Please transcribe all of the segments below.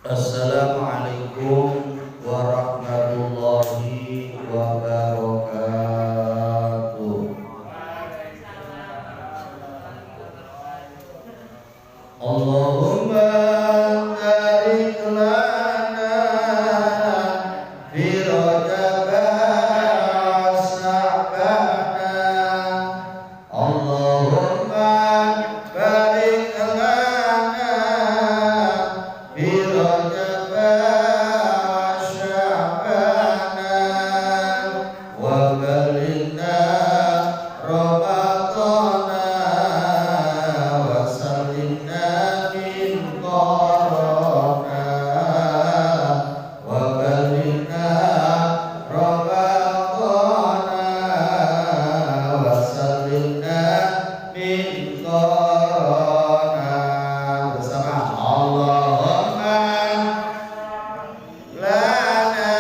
Assalamualaikum warahmatullahi wabarakatuh. Allahumma barik lana fi Rajab wa Sya'ban. Allahumma barik lana fi Rajab wa Sya'ban wa balighna Ramadana wa sallimna min corona wa balighna Ramadana wa sallimna min corona. Bersama Allahumma lana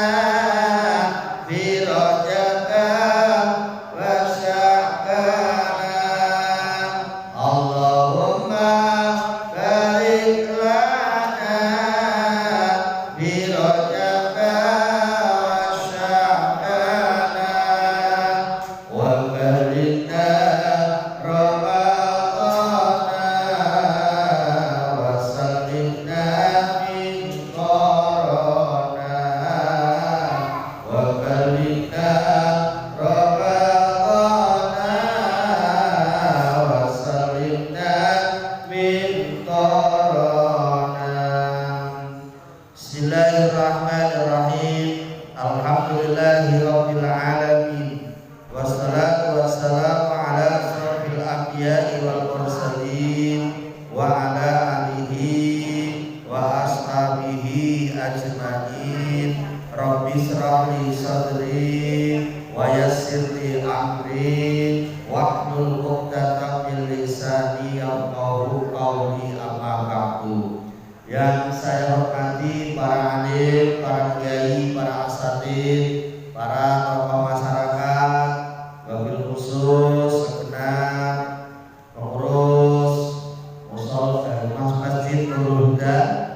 fi Rajab wa Sya'ban. Allahumma barik lana fi Rajab wa Sya'ban wa balighna Ramadana wa sallimna min corona wa balighna Ramadana wa sallimna min corona. Bismillahirrahmanirrahim. Alhamdulillahirabbil alamin. Wassalatu wassalamu ala asrofil anbiya'i wal mursalin wa ala alihi wa ashabihi ajma'in. Rabbi shrah li sadri wa yassir li amri wahlul 'uqdatam min lisani yafqahu qawli. Amma ba'du. Yang saya hormati para alim, para kiai, para asatidz, para tokoh masyarakat, wabil khusus segenap pengurus musol dan masjid Nurul Huda.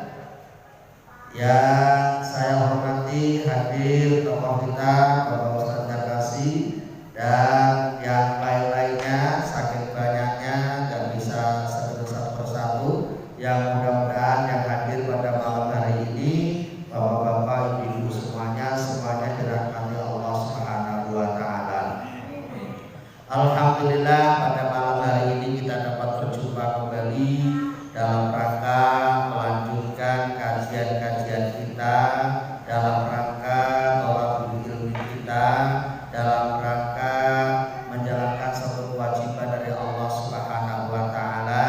Yang saya hormati hadir tokoh kita, Bapak Ustadz Jakasi, dan yang lain-lainnya, saking banyaknya dan bisa satu persatu. Yang mudah-mudahan yang hadir pada malam hari ini, bapak-bapak, ibu-ibu semuanya dirahmati Allah Subhanahu wa taala. Alhamdulillah, pada malam hari ini kita dapat berjumpa kembali dalam rangka melanjutkan kajian-kajian kita, dalam rangka thalabul ilmi kita, dalam rangka menjalankan satu kewajiban dari Allah Subhanahu wa taala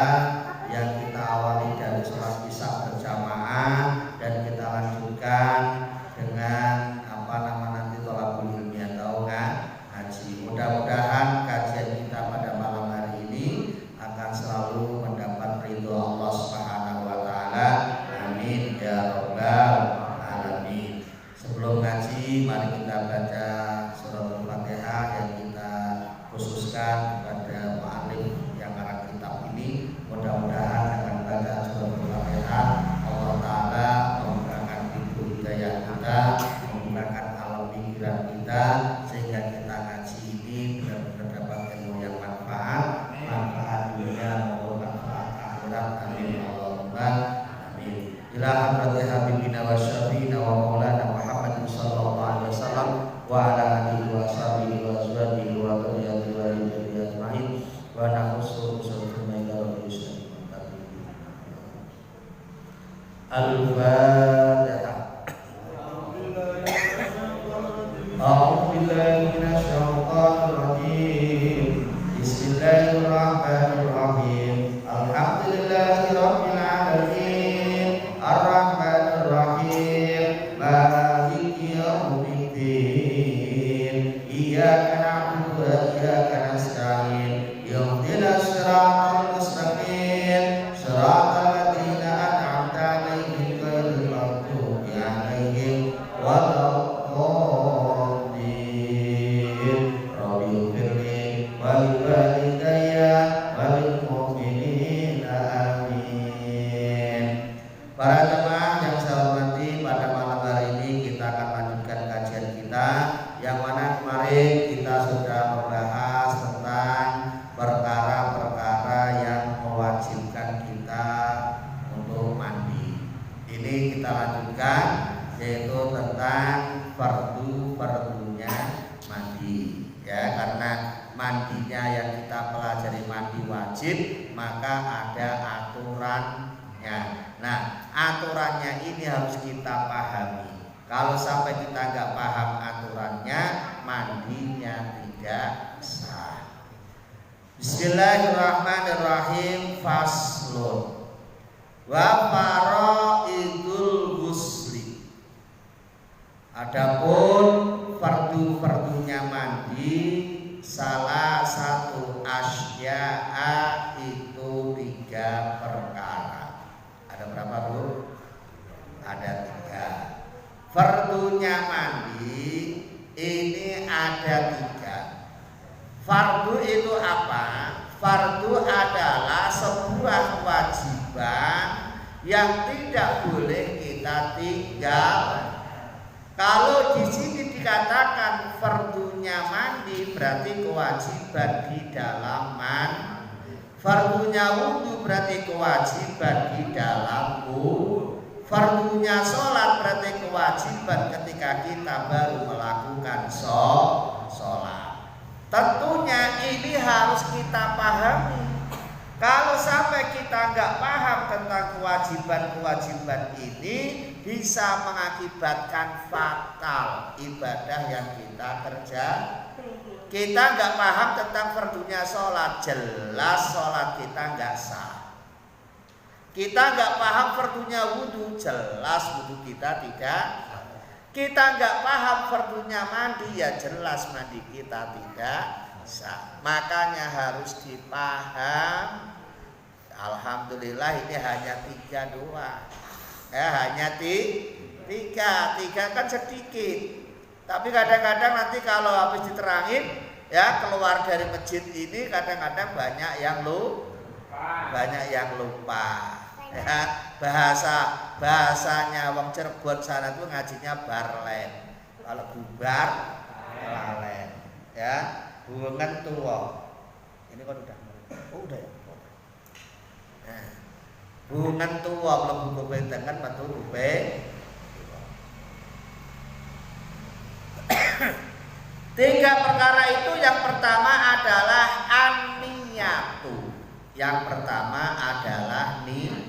yang kita awali dari sholat isya berjamaah dan kita lanjutkan dengan nanti thalabul ilmi atau ngaji. Mudah-mudahan kajian kita pada malam hari ini akan selalu mendapat ridho Allah Subhanahu wa taala. Amin ya rabbal alamin. Sebelum ngaji, mari kita baca surah Al-Fatihah yang kita khususkan kepada mu'allim yang ngarang kitab ini. Mudah-mudahan dengan baca surah Al-Fatihah Allah taala membukakan pintu hidayah kita, membukakan alam pikiran kita, sehingga kita ngaji ini benar-benar dapat ilmu yang manfaat dunia maupun manfaat akhirat. Amin Allahumma amin. Ila hadrati habibina wa syafiina wa maulana Muhammadin sallallahu alaihi wasallam wa ala alihi wa sahbihi wa azwajihi wa dzurriyyatihi wa dzurriyyatihi ajmain wa naqussu bisultani rabbil alamin. Al-Fatihah. A'udzu billahi minasy syaithanir rajim. Bismillahirrahmanirrahim. Alhamdulillahirabbil alamin. Arrahmanir rahim. Maliki yaumiddin. Iyyaka na'budu wa iyyaka nasta'in. Ihdinas siratal mustaqim. Siratal ladzina an'amta 'alaihim ghairil maghdubi 'alaihim waladdallin. Rabbil firli wal walidayya wal mu'minina amin. Para jemaah yang saya Ini kita lanjutkan, yaitu tentang fardunya mandi. Ya, karena mandinya yang kita pelajari mandi wajib, maka ada aturannya. Nah, aturannya ini harus kita pahami. Kalau sampai kita nggak paham aturannya, mandinya tidak sah. Bismillahirrahmanirrahim. Faslun wa faraidul ghusli. Adapun fardu-fardunya mandi, salah satu asya'a itu 3 perkara. Ada berapa, Bu? Ada 3. Fardunya mandi ini ada 3. Fardu itu apa? Fardu adalah sebuah kewajiban yang tidak boleh kita tinggal. Kalau di sini dikatakan fardunya mandi, berarti kewajiban di dalam mandi. Fardunya wudu berarti kewajiban di dalam wudu. Fardunya sholat berarti kewajiban ketika kita baru melakukan sholat. Tentunya ini harus kita pahami. Kalau sampai kita nggak paham tentang kewajiban-kewajiban ini, bisa mengakibatkan fatal ibadah yang kita kerjakan. Kita nggak paham tentang fardunya sholat, jelas sholat kita nggak sah. Kita nggak paham fardunya wudhu, jelas wudhu kita tidak. Kita nggak paham fardunya mandi, ya jelas mandi kita tidak sah. Makanya harus dipaham. Alhamdulillah ini hanya 3 doang. Hanya 3 kan sedikit. Tapi kadang-kadang nanti kalau habis diterangin, ya keluar dari masjid ini kadang-kadang banyak yang lupa. Ya, bahasanya wong Cirebon sana tuh ngajinya barlen. Kalau bubar lalen. Ya, bungen tuwa. Ini kan udah. Oh, udah ya. Nah, bungen tuwa mlebu kuping tengen metu kuping. 3 perkara itu, yang pertama adalah an-niyatu. Yang pertama adalah niat.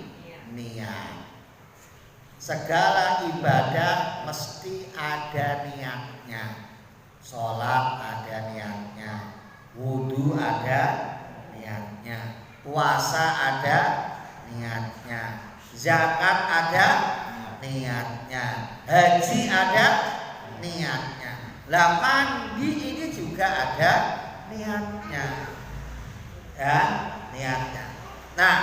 Segala ibadah mesti ada niatnya. Sholat ada niatnya, wudu ada niatnya, puasa ada niatnya, zakat ada niatnya, haji ada niatnya. Lah mandi ini juga ada niatnya. Ya, niatnya. Nah,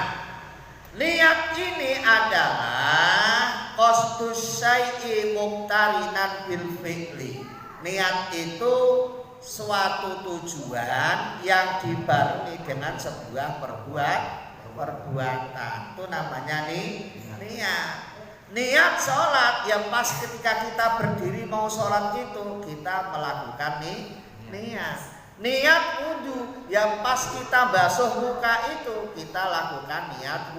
niat ini adalah qasdus syai'i muqtarinan bil fi'li. Niat itu suatu tujuan yang dibarengi dengan sebuah perbuatan. Itu namanya niat. Niat sholat yang pas ketika kita berdiri mau sholat itu kita melakukan niat. Niat wudu yang pas kita basuh muka itu kita lakukan niat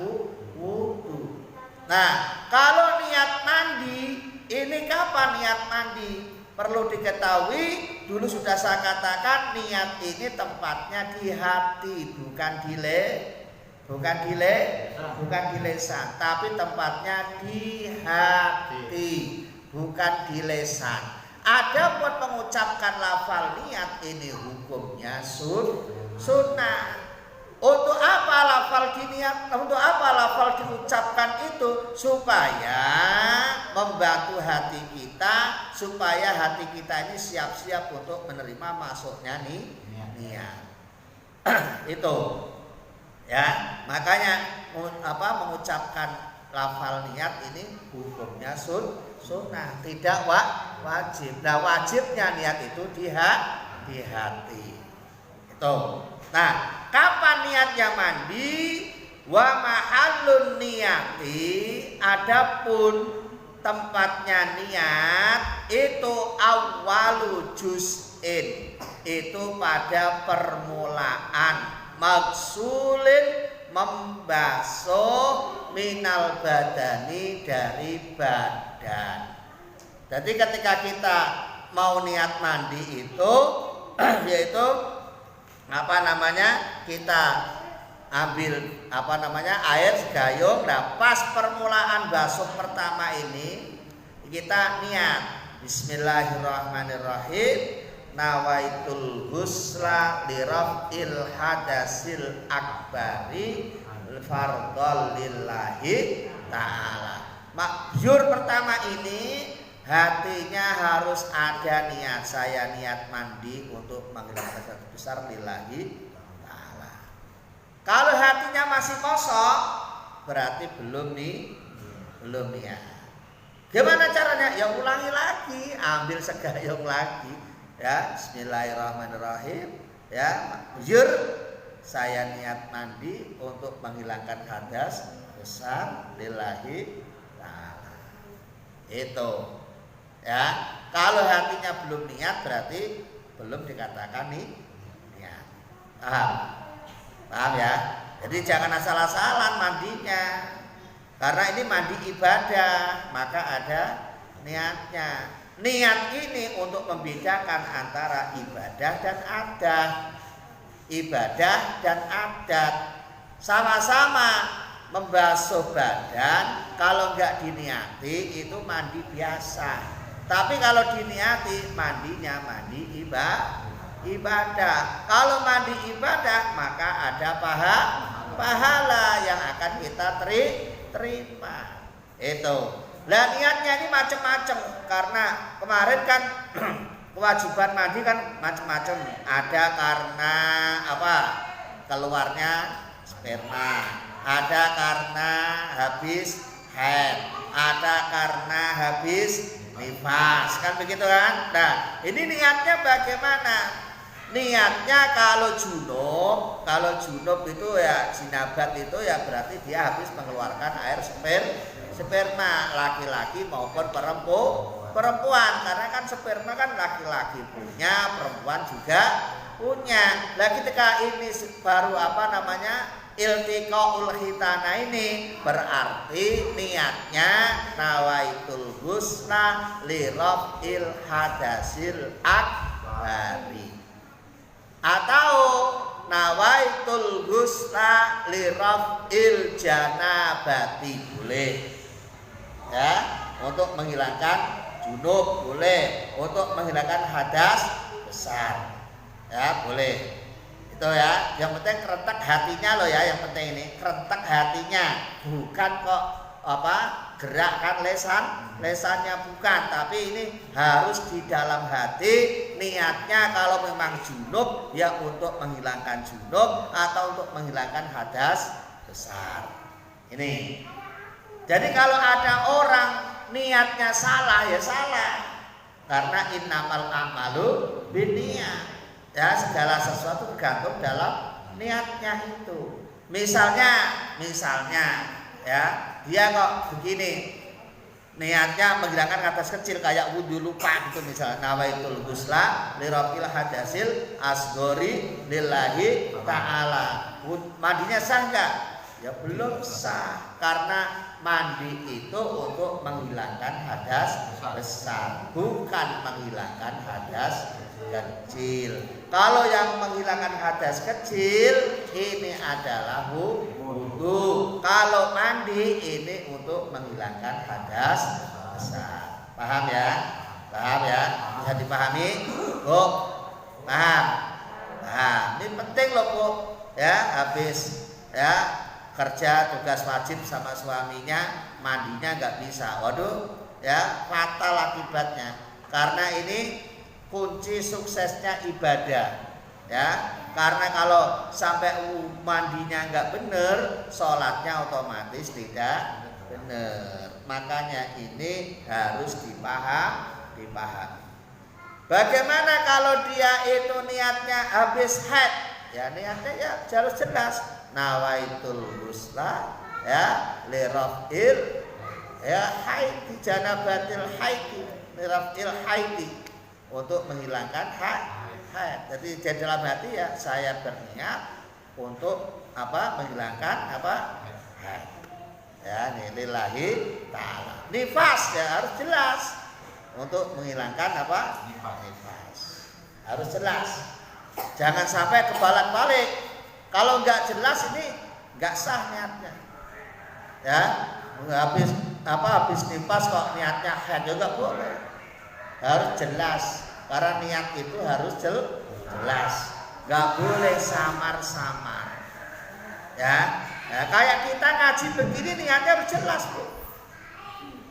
wudu. Nah, kalau niat mandi, ini kapan niat mandi? Perlu diketahui, dulu sudah saya katakan niat ini tempatnya di hati, bukan di lisan, tapi tempatnya di hati, bukan di lisan. Ada buat mengucapkan lafal niat ini hukumnya sunnah. Untuk apa lafal diniat? Untuk apa lafal diucapkan itu? Supaya membantu hati kita, supaya hati kita ini siap-siap untuk menerima masuknya niat. Itu. Ya, makanya mengucapkan lafal niat ini hukumnya sunnah, tidak wajib. Nah, wajibnya niat itu di hati. Itu. Nah, kapan niatnya mandi? Wa mahallun niyati, adapun tempatnya niat itu awwalu juz'in, itu pada permulaan, maksulin membasuh minal badani, dari badan. Jadi ketika kita mau niat mandi itu yaitu kita ambil air segayung. Nah, pas permulaan basuh pertama ini kita niat Bismillahirrahmanirrahim, nawaitul ghusla liraf'il hadasil akbari fardhol lillahi ta'ala. Makyur pertama ini hatinya harus ada niat, saya niat mandi untuk menghilangkan dosa besar lillahi ta'ala. Kalau hatinya masih kosong berarti belum niat. Gimana caranya? Ya ulangi lagi, ambil segayung lagi. Ya, Bismillahirrahmanirrahim. Ya, makyur, saya niat mandi untuk menghilangkan hadas besar lillahi ta'ala. Itu. Ya, kalau hatinya belum niat berarti belum dikatakan niat. Paham ya? Jadi jangan asal-asalan mandinya. Karena ini mandi ibadah, maka ada niatnya. Niat ini untuk membedakan antara ibadah dan adat. Ibadah dan adat sama-sama membasuh badan, kalau enggak diniati itu mandi biasa. Tapi kalau diniati mandinya mandi ibadah. Kalau mandi ibadah maka ada pahala yang akan kita terima. Itu. Lah niatnya ini macam-macam, karena kemarin kan kewajiban mandi kan macam-macam. Ada karena keluarnya sperma, ada karena habis haid, ada karena habis nifas, kan begitu kan? Nah, ini niatnya bagaimana? Niatnya kalau junub itu ya jinabat itu ya berarti dia habis mengeluarkan air sperma, laki-laki maupun perempuan, karena kan sperma kan laki-laki punya, perempuan juga punya. Nah, ketika ini baru iltiqaul khitana ini berarti niatnya nawaitul husna liraf'il hadasil akbari, atau nawaitul husna liraf'il janabati, boleh ya, untuk menghilangkan junub boleh, untuk menghilangkan hadas besar ya boleh. Itu ya, yang penting kerentak hatinya loh ya, yang penting ini kerentak hatinya, bukan kok gerakkan lesannya bukan, tapi ini harus di dalam hati. Niatnya kalau memang junub ya untuk menghilangkan junub atau untuk menghilangkan hadas besar. Ini. Jadi kalau ada orang niatnya salah ya salah, karena innamal a'malu binniyat. Ya, segala sesuatu tergantung dalam niatnya itu. Misalnya ya, dia kok begini, niatnya menghilangkan hadas kecil kayak wudhu lupa gitu, misalnya nawaitul ghusla lirafil hadasil asghori lillahi ta'ala. Mandinya sah enggak? Ya belum sah, karena mandi itu untuk menghilangkan hadas besar, bukan menghilangkan hadas kecil. Kalau yang menghilangkan hadas kecil ini adalah wudu. Kalau mandi ini untuk menghilangkan hadas besar. Paham ya? Bisa dipahami? Bu? Paham? Ini penting loh, Bu. Ya, habis ya kerja tugas wajib sama suaminya, mandinya nggak bisa. Waduh, ya fatal akibatnya. Karena ini kunci suksesnya ibadah, ya. Karena kalau sampai mandinya nggak bener, sholatnya otomatis tidak bener. Makanya ini harus dipahami. Bagaimana kalau dia itu niatnya habis haid? Ya niatnya ya harus jelas. Nawaitul husla ya lirafil ya haidi janabatil haidi lirafil haidi, untuk menghilangkan haid. Jadi di dalam hati ya saya berniat untuk menghilangkan haid. Ya, lillahi ta'ala. Nifas ya harus jelas untuk menghilangkan apa? Nifas. Harus jelas. Jangan sampai kebalak-balik. Kalau nggak jelas ini nggak sah niatnya. Ya, habis nifas kok niatnya haid juga boleh. Harus jelas. Karena niat itu harus jelas. Nggak boleh samar-samar. Ya, kayak kita ngaji begini niatnya harus jelas, Bu.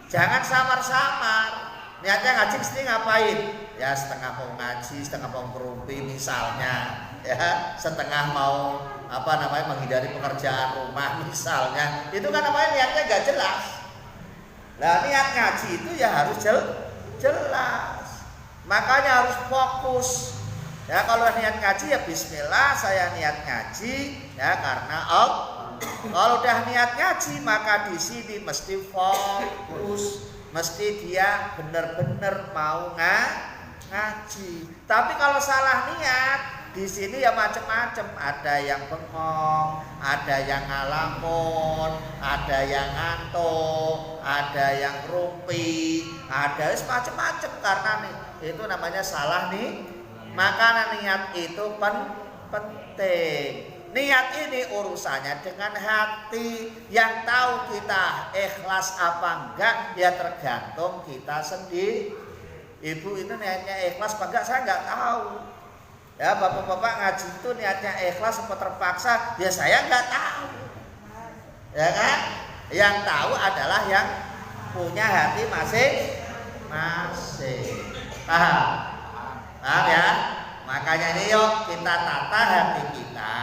Jangan samar-samar. Niatnya ngaji mesti ngapain? Ya setengah mau ngaji, setengah mau ngerumpi misalnya. Ya, setengah mau menghindari pekerjaan rumah misalnya. Itu kan namanya niatnya nggak jelas. Nah, niat ngaji itu ya harus jelas. Makanya harus fokus. Ya, kalau niat ngaji ya bismillah saya niat ngaji ya karena Allah. Kalau udah niat ngaji maka di sini mesti fokus, mesti dia benar-benar mau ngaji. Tapi kalau salah niat di sini ya macam-macam, ada yang bengong, ada yang ngalamun, ada yang ngantuk, ada yang rumpi, ada macam-macam karena nih itu namanya salah nih. Maka niat itu penting. Niat ini urusannya dengan hati. Yang tahu kita ikhlas apa enggak ya tergantung kita sendiri. Ibu itu niatnya ikhlas apa enggak saya enggak tahu. Ya bapak-bapak ngaji itu niatnya ikhlas apa terpaksa ya saya enggak tahu. Ya kan? Yang tahu adalah yang punya hati masing-masing. Paham? Paham ya? Makanya ini yuk kita tata hati kita,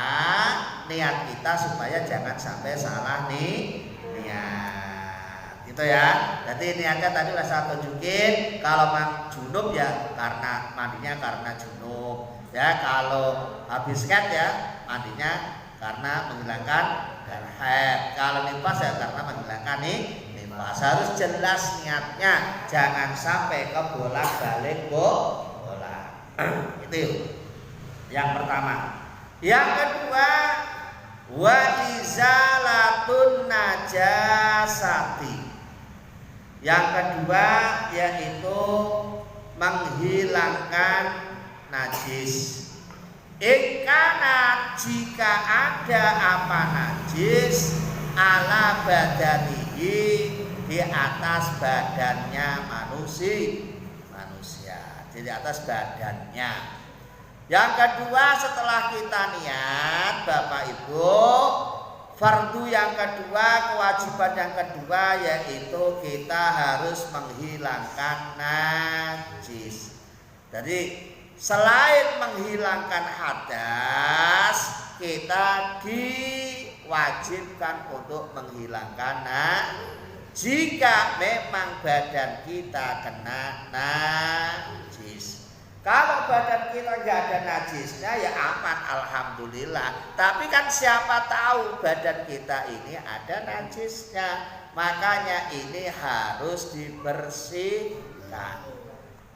niat kita supaya jangan sampai salah nih niat. Gitu ya. Jadi niatnya tadi udah saya tunjukin. Kalau junub ya karena mandinya karena junub. Ya kalau habis haid ya mandinya karena menghilangkan darah haid. Kalau nifas ya karena menghilangkan nifas. Harus jelas niatnya, jangan sampai kebolak-balik bola. Itu yang pertama. Yang kedua, wa izalatun najasati. Yang kedua yaitu menghilangkan najis. Ikana jika ada apa najis ala badanihi di atas badannya manusia. Di atas badannya. Yang kedua setelah kita niat Bapak Ibu, fardu yang kedua, kewajiban yang kedua yaitu kita harus menghilangkan najis. Jadi selain menghilangkan hadas, kita diwajibkan untuk menghilangkan najis. Jika memang badan kita kena najis. Kalau badan kita nggak ada najisnya ya aman, alhamdulillah. Tapi kan siapa tahu badan kita ini ada najisnya. Makanya ini harus dibersihkan.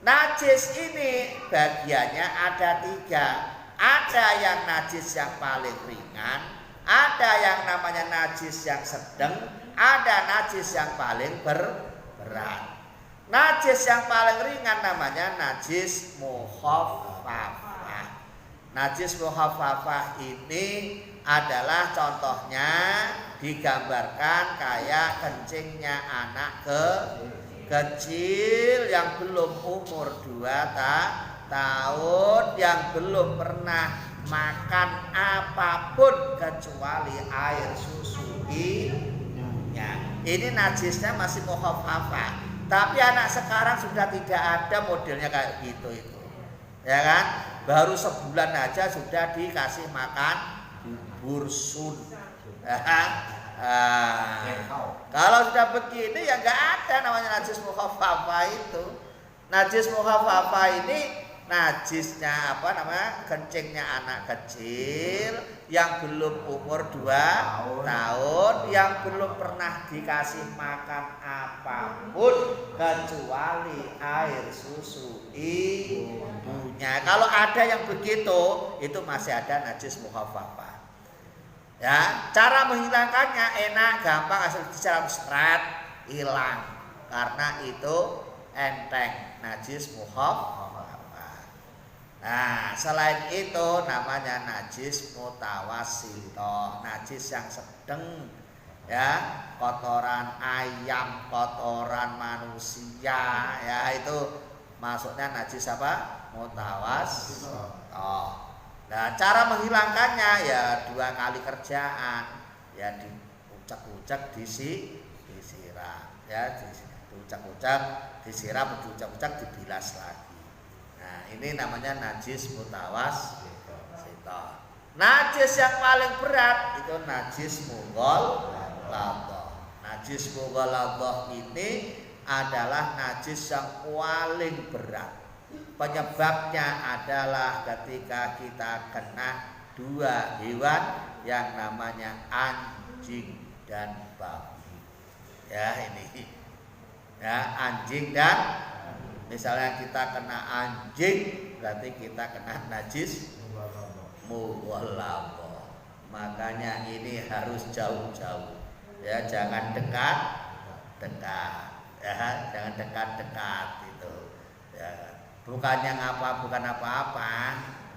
Najis ini bagiannya ada 3. Ada yang najis yang paling ringan, ada yang namanya najis yang sedang, ada najis yang paling berat. Najis yang paling ringan namanya najis mukhaffafah. Najis mukhaffafah ini adalah contohnya digambarkan kayak kencingnya anak kecil yang belum umur 2 tahun, yang belum pernah makan apapun kecuali air susu ibunya. Ini najisnya masih mukhaffafah. Tapi anak sekarang sudah tidak ada modelnya kayak gitu itu. Ya kan? Baru sebulan aja sudah dikasih makan bubur sun. Kalau sudah begini ya nggak ada namanya najis mukhaffafah itu. Najis mukhaffafah ini najisnya kencingnya anak kecil yang belum umur 2 tahun, yang belum pernah dikasih makan apapun kecuali air susu ibunya. Kalau ada yang begitu itu masih ada najis mukhaffafah. Ya, cara menghilangkannya enak, gampang, asal secara stret hilang karena itu enteng, najis mukhafafah. Nah, selain itu namanya najis mutawassithah, najis yang sedang, ya, kotoran ayam, kotoran manusia, ya itu masuknya najis apa? Mutawassithah. Nah, cara menghilangkannya ya 2 kali kerjaan, ya diucek-ucek, disiram, ya diucek-ucek, disiram, diucek-ucek, dibilas lagi. Nah, ini namanya najis mutawassithah. Najis yang paling berat itu najis mughalladhah. Najis mughalladhah ini adalah najis yang paling berat. Penyebabnya adalah ketika kita kena 2 hewan yang namanya anjing dan babi. Ya, ini. Ya, anjing dan misalnya kita kena anjing, berarti kita kena najis mughalladhah. Makanya ini harus jauh-jauh. Ya, jangan dekat-dekat. Ya, jangan dekat-dekat itu. Ya. Bukan apa-apa,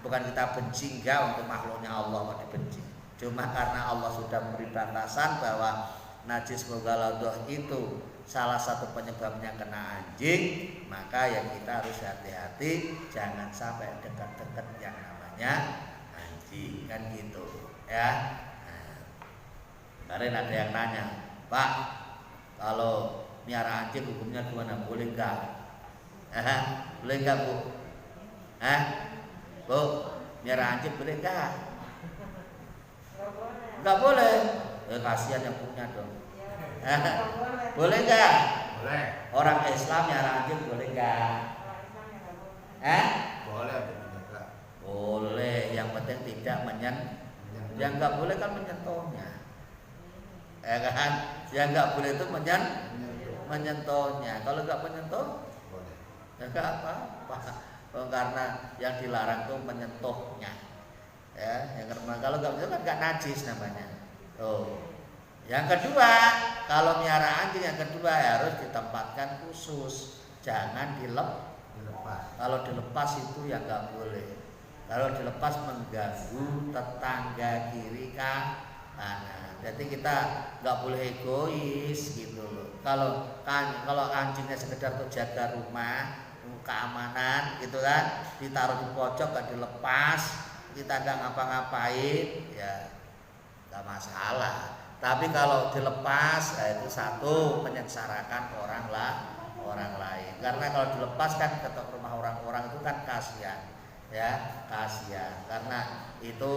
bukan kita benci, enggak, untuk makhluknya Allah kok dibenci. Cuma karena Allah sudah memberi batasan bahwa najis mughalladhah itu salah satu penyebabnya kena anjing, maka ya kita harus hati-hati, jangan sampai dekat-dekat yang namanya anjing, kan gitu, ya. Nah, kemarin ada yang nanya, Pak, kalau miara anjing hukumnya gimana, boleh enggak? Boleh enggak, Bu? Bu, miara anjing boleh enggak? Enggak boleh. Kasihan yang punya dong. Boleh enggak? Boleh. Orang Islam miara anjing boleh enggak? Boleh. Boleh, yang penting tidak yang enggak boleh kan menyentuhnya. Ya kan? Yang enggak boleh itu menyentuhnya. Kalau enggak menyentuh, ya enggak apa-apa. Karena yang dilarang itu menyentuhnya. Ya, yang kedua, kalau enggak menyentuh kan enggak najis namanya. Yang kedua, kalau miara anjing yang kedua harus ditempatkan khusus, jangan dilepas. Kalau dilepas itu ya enggak boleh. Kalau dilepas mengganggu tetangga kiri kanan. Jadi kita nggak boleh egois gitu loh. Kalau anjingnya sekedar untuk jaga rumah, keamanan gitu kan, ditaruh di pojok nggak dilepas, kita nggak ngapa-ngapain, ya nggak masalah. Tapi kalau dilepas, ya itu satu menyengsarakan orang lain. Karena kalau dilepas kan ke rumah orang-orang itu kan kasihan, ya kasihan. Karena itu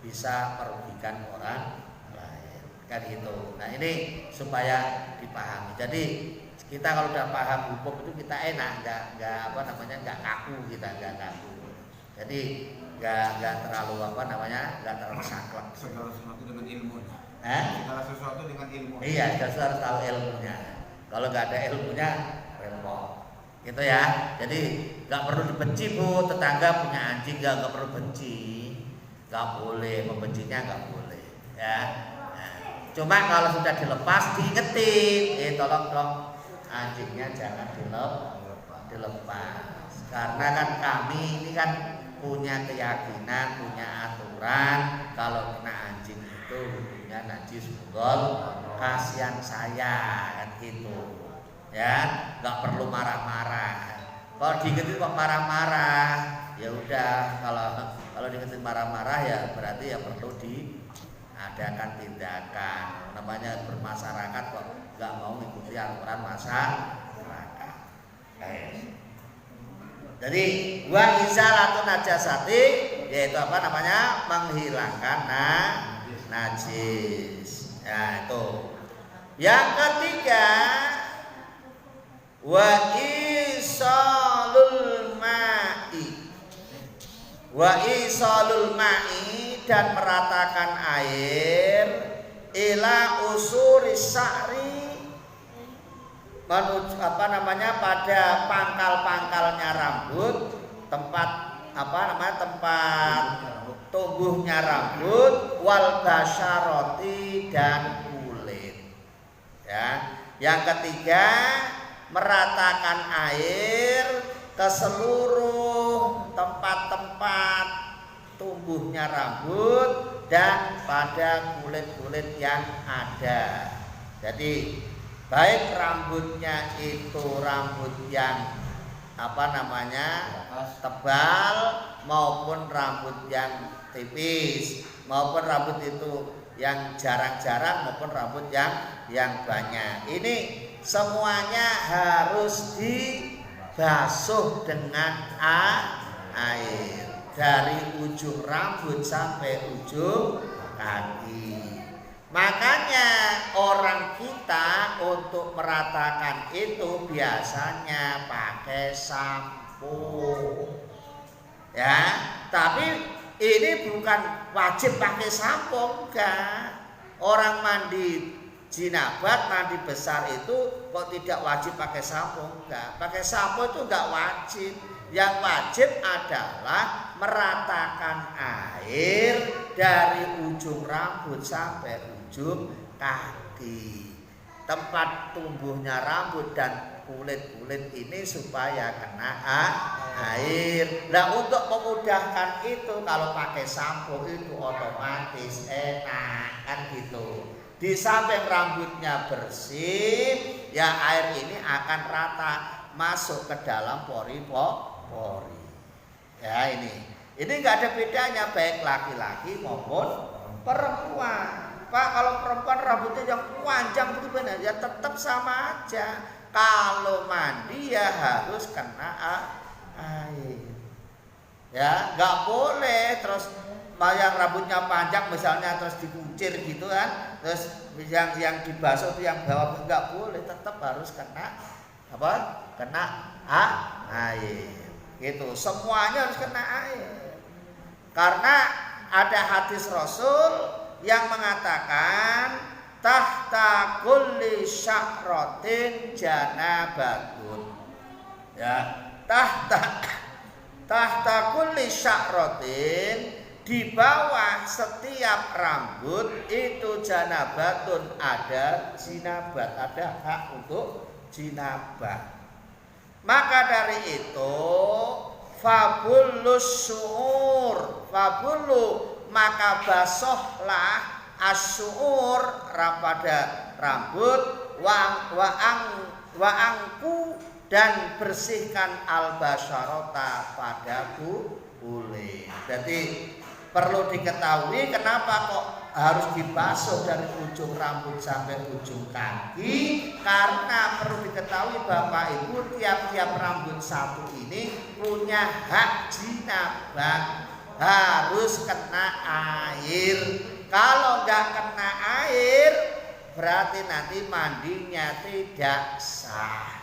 bisa merugikan orang lain, kan gitu. Nah ini supaya dipahami. Jadi kita kalau udah paham hukum itu kita enak, nggak kaku, kita nggak kaku. Jadi nggak terlalu nggak terlalu saklek. Segala sesuatu dengan ilmunya. Segala sesuatu dengan ilmu. Iya, kita harus tahu ilmunya. Kalau nggak ada ilmunya, repot. Gitu ya. Jadi nggak perlu dibenci, Bu. Tetangga punya anjing nggak perlu benci. Nggak boleh, membencinya nggak boleh. Ya. Nah, cuma kalau sudah dilepas, diingetin, tolong dong anjingnya jangan dilepas. Karena kan kami ini kan punya keyakinan, punya aturan, kalau kena anjing itu hukumnya najis mughalladhah, kasihan saya kan gitu. Ya, nggak perlu marah-marah. Kalau diingetin kok marah-marah, ya udah, kalau diingetin marah-marah ya berarti ya perlu diadakan tindakan. Namanya bermasyarakat kok nggak mau mengikuti aturan masyarakat. Jadi wa izalatun najasati, yaitu menghilangkan najis. Ya itu. Yang ketiga, wa isalul ma'i, dan meratakan air ila usuri sa'ri, menuju pada pangkal-pangkalnya rambut, tempat tempat tumbuhnya rambut, wal basyarati dan kulit. Ya. Yang ketiga, meratakan air ke seluruh tempat-tempat tumbuhnya rambut dan pada kulit-kulit yang ada. Jadi baik rambutnya itu rambut yang tebal maupun rambut yang tipis, maupun rambut itu yang jarang-jarang maupun rambut yang banyak. Ini semuanya harus dibasuh dengan air dari ujung rambut sampai ujung kaki. Makanya orang kita untuk meratakan itu biasanya pakai sampo. Ya, tapi ini bukan wajib pakai sampo, enggak. Orang mandi jinabat, mandi besar itu kok tidak wajib pakai sampo, enggak. Pakai sampo itu enggak wajib. Yang wajib adalah meratakan air dari ujung rambut sampai ujung kaki. Tempat tumbuhnya rambut dan kulit-kulit ini supaya kena air. Nah, untuk memudahkan itu kalau pakai sampo itu otomatis enak kan gitu. Di samping rambutnya bersih, ya air ini akan rata masuk ke dalam pori-pori. Ya ini nggak ada bedanya baik laki-laki maupun perempuan. Pak, kalau perempuan rambutnya yang panjang begitu ya tetap sama aja. Kalau mandi ya harus kena air. Ya, nggak boleh terus yang rambutnya panjang misalnya terus dikuncir gitu kan. Terus yang dibasuh itu yang bawah nggak boleh, tetap harus kena kena air. Gitu. Semuanya harus kena air. Karena ada hadis Rasul yang mengatakan tahta kulli sya'ratin janabatun. Ya, tahta kulli sya'ratin, di bawah setiap rambut itu janabatun, ada jinabat, ada hak untuk jinabat. Maka dari itu fabulus syu'ur, fabulu maka basohlah asyur pada rambut wa angku dan bersihkan al-basyarata pada kulit. Jadi perlu diketahui kenapa kok harus dibasuh dari ujung rambut sampai ujung kaki, karena perlu diketahui Bapak Ibu tiap-tiap rambut satu ini punya hak jinabat, harus kena air. Kalau nggak kena air berarti nanti mandinya tidak sah.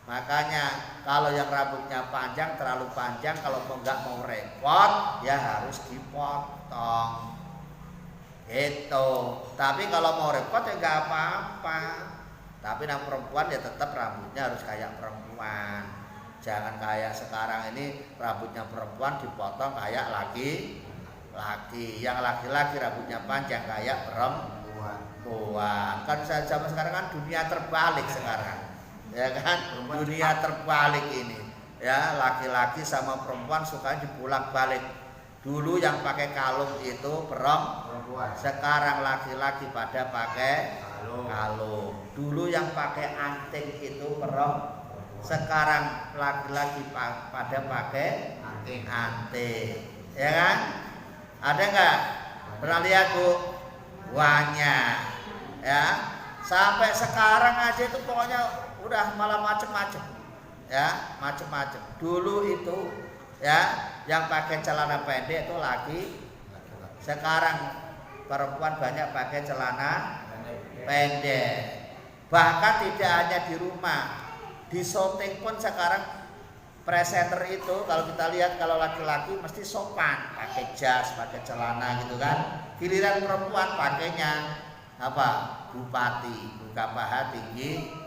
Makanya kalau yang rambutnya panjang terlalu panjang, kalau nggak mau repot ya harus dipotong. Itu. Tapi kalau mau repot ya nggak apa-apa. Tapi yang perempuan ya tetap rambutnya harus kayak perempuan. Jangan kayak sekarang ini rambutnya perempuan dipotong kayak laki. Yang laki-laki rambutnya panjang kayak perempuan. Kan zaman sekarang kan dunia terbalik sekarang. Ya kan? Dunia terbalik ini. Ya, laki-laki sama perempuan suka dibulak-balik. Dulu yang pakai kalung itu perempuan. Sekarang laki-laki pada pakai kalung. Dulu yang pakai anting itu perempuan. Sekarang laki-laki pada pakai anting. Ya kan? Ada enggak? Pernah lihat Bu? Banyak. Ya. Sampai sekarang aja itu pokoknya udah malah macem-macem. Ya, macem-macem. Dulu itu ya yang pakai celana pendek itu laki. Sekarang perempuan banyak pakai celana pendek. Bahkan tidak hanya di rumah, di syuting pun sekarang presenter itu kalau kita lihat kalau laki-laki mesti sopan, pakai jas, pakai celana gitu kan. Giliran perempuan pakainya apa? Bupati, buka paha tinggi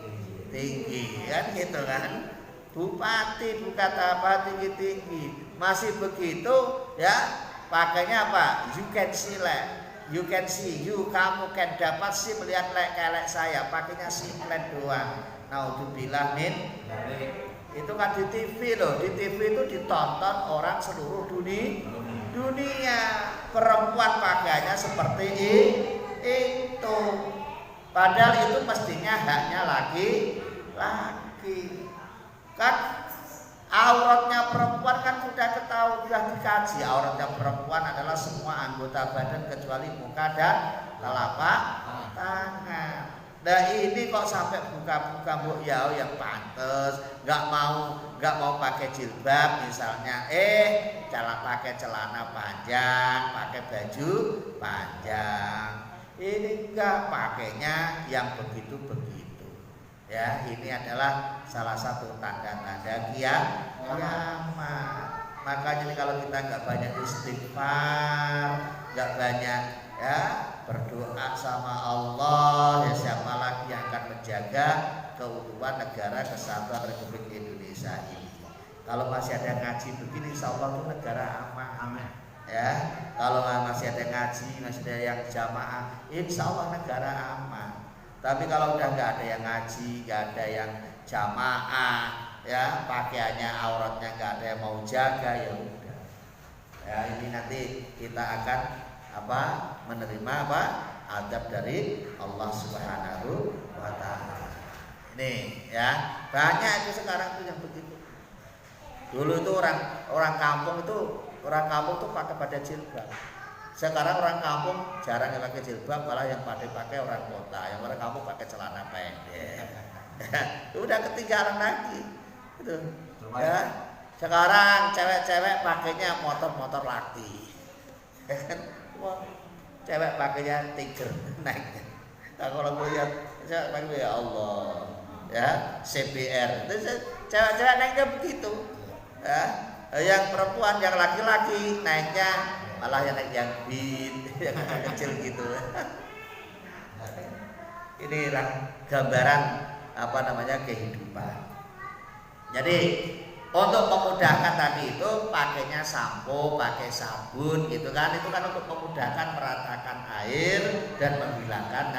kan gitu kan. Bupati buka paha tinggi masih begitu ya, pakainya apa? You can select. You can see, kamu can dapat sih melihat kelek saya, pakainya simplen doang. Naudzubillah min. Itu kan di TV loh, di TV itu ditonton orang seluruh dunia. Perempuan pakaiannya seperti itu. Padahal itu mestinya haknya laki. Kan auratnya perempuan kan sudah ketahui, sudah dikaji. Auratnya perempuan adalah semua anggota badan kecuali muka dan telapak tangan. Nah ini kok sampai buka-buka Bu ya yang pantes, nggak mau pakai jilbab misalnya, pakai celana panjang, pakai baju panjang. Ini enggak, pakainya yang begitu-begitu. Ya, ini adalah salah satu tanda-tanda kiamat. Makanya nih kalau kita nggak banyak istighfar, nggak banyak ya berdoa sama Allah, ya siapa lagi yang akan menjaga keutuhan negara kesatuan Republik Indonesia ini. Kalau masih ada ngaji begini, insya Allah itu negara aman. Ya, kalau masih ada ngaji, masih ada yang jamaah, insya Allah negara aman. Tapi kalau udah nggak ada yang ngaji, nggak ada yang jamaah, ya pakaiannya auratnya nggak ada yang mau jaga, ya udah. Ya ini nanti kita akan menerima adab dari Allah Subhanahu wa Ta'ala. Ini ya, banyak itu sekarang tuh yang begitu. Dulu itu orang kampung tuh pakai jilbab. Sekarang orang kampung jarang yang pakai jilbab, malah yang pakai orang kota. Yang orang kampung pakai celana pendek. Udah ketinggalan lagi. Gitu. Ya. Sekarang cewek-cewek pakainya motor laki. Cewek pakainya Tiger naik. Nah, kalau gue lihat cewek pakai ya Allah, ya CBR. Cewek-cewek naiknya begitu. Ya. Yang perempuan, yang laki-laki naiknya malah yang beat, yang kecil gitu. Inilah gambaran kehidupan. Jadi untuk memudahkan tadi itu pakainya sampo, pakai sabun gitu kan. Itu kan untuk memudahkan meratakan air dan menghilangkan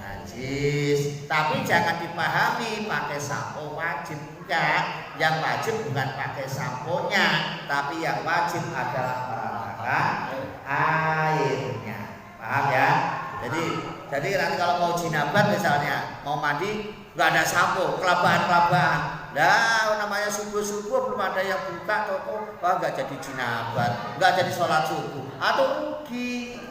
najis. Tapi jangan dipahami pakai sampo wajib, enggak. Yang wajib bukan pakai samponya, tapi yang wajib adalah meratakan airnya. Paham ya? Jadi nanti kalau mau jinabat misalnya, mau mandi nggak ada sampo, kelabahan. Nah, namanya subuh belum ada yang buka toko, nggak jadi jinabat, nggak jadi sholat subuh, atau rugi,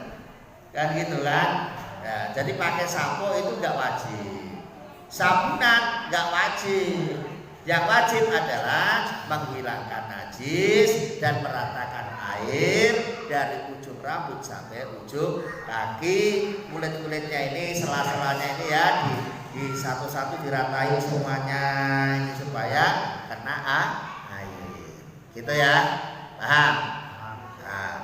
kan gitu kan? Ya, jadi pakai sampo itu nggak wajib, sabunan nggak wajib. Yang wajib adalah menghilangkan najis dan meratakan air dari ujung rambut sampai ujung kaki. Kulit-kulitnya ini, sela-selanya ini ya di satu-satu diratain semuanya ini supaya kena air. Gitu ya. Paham? Nah.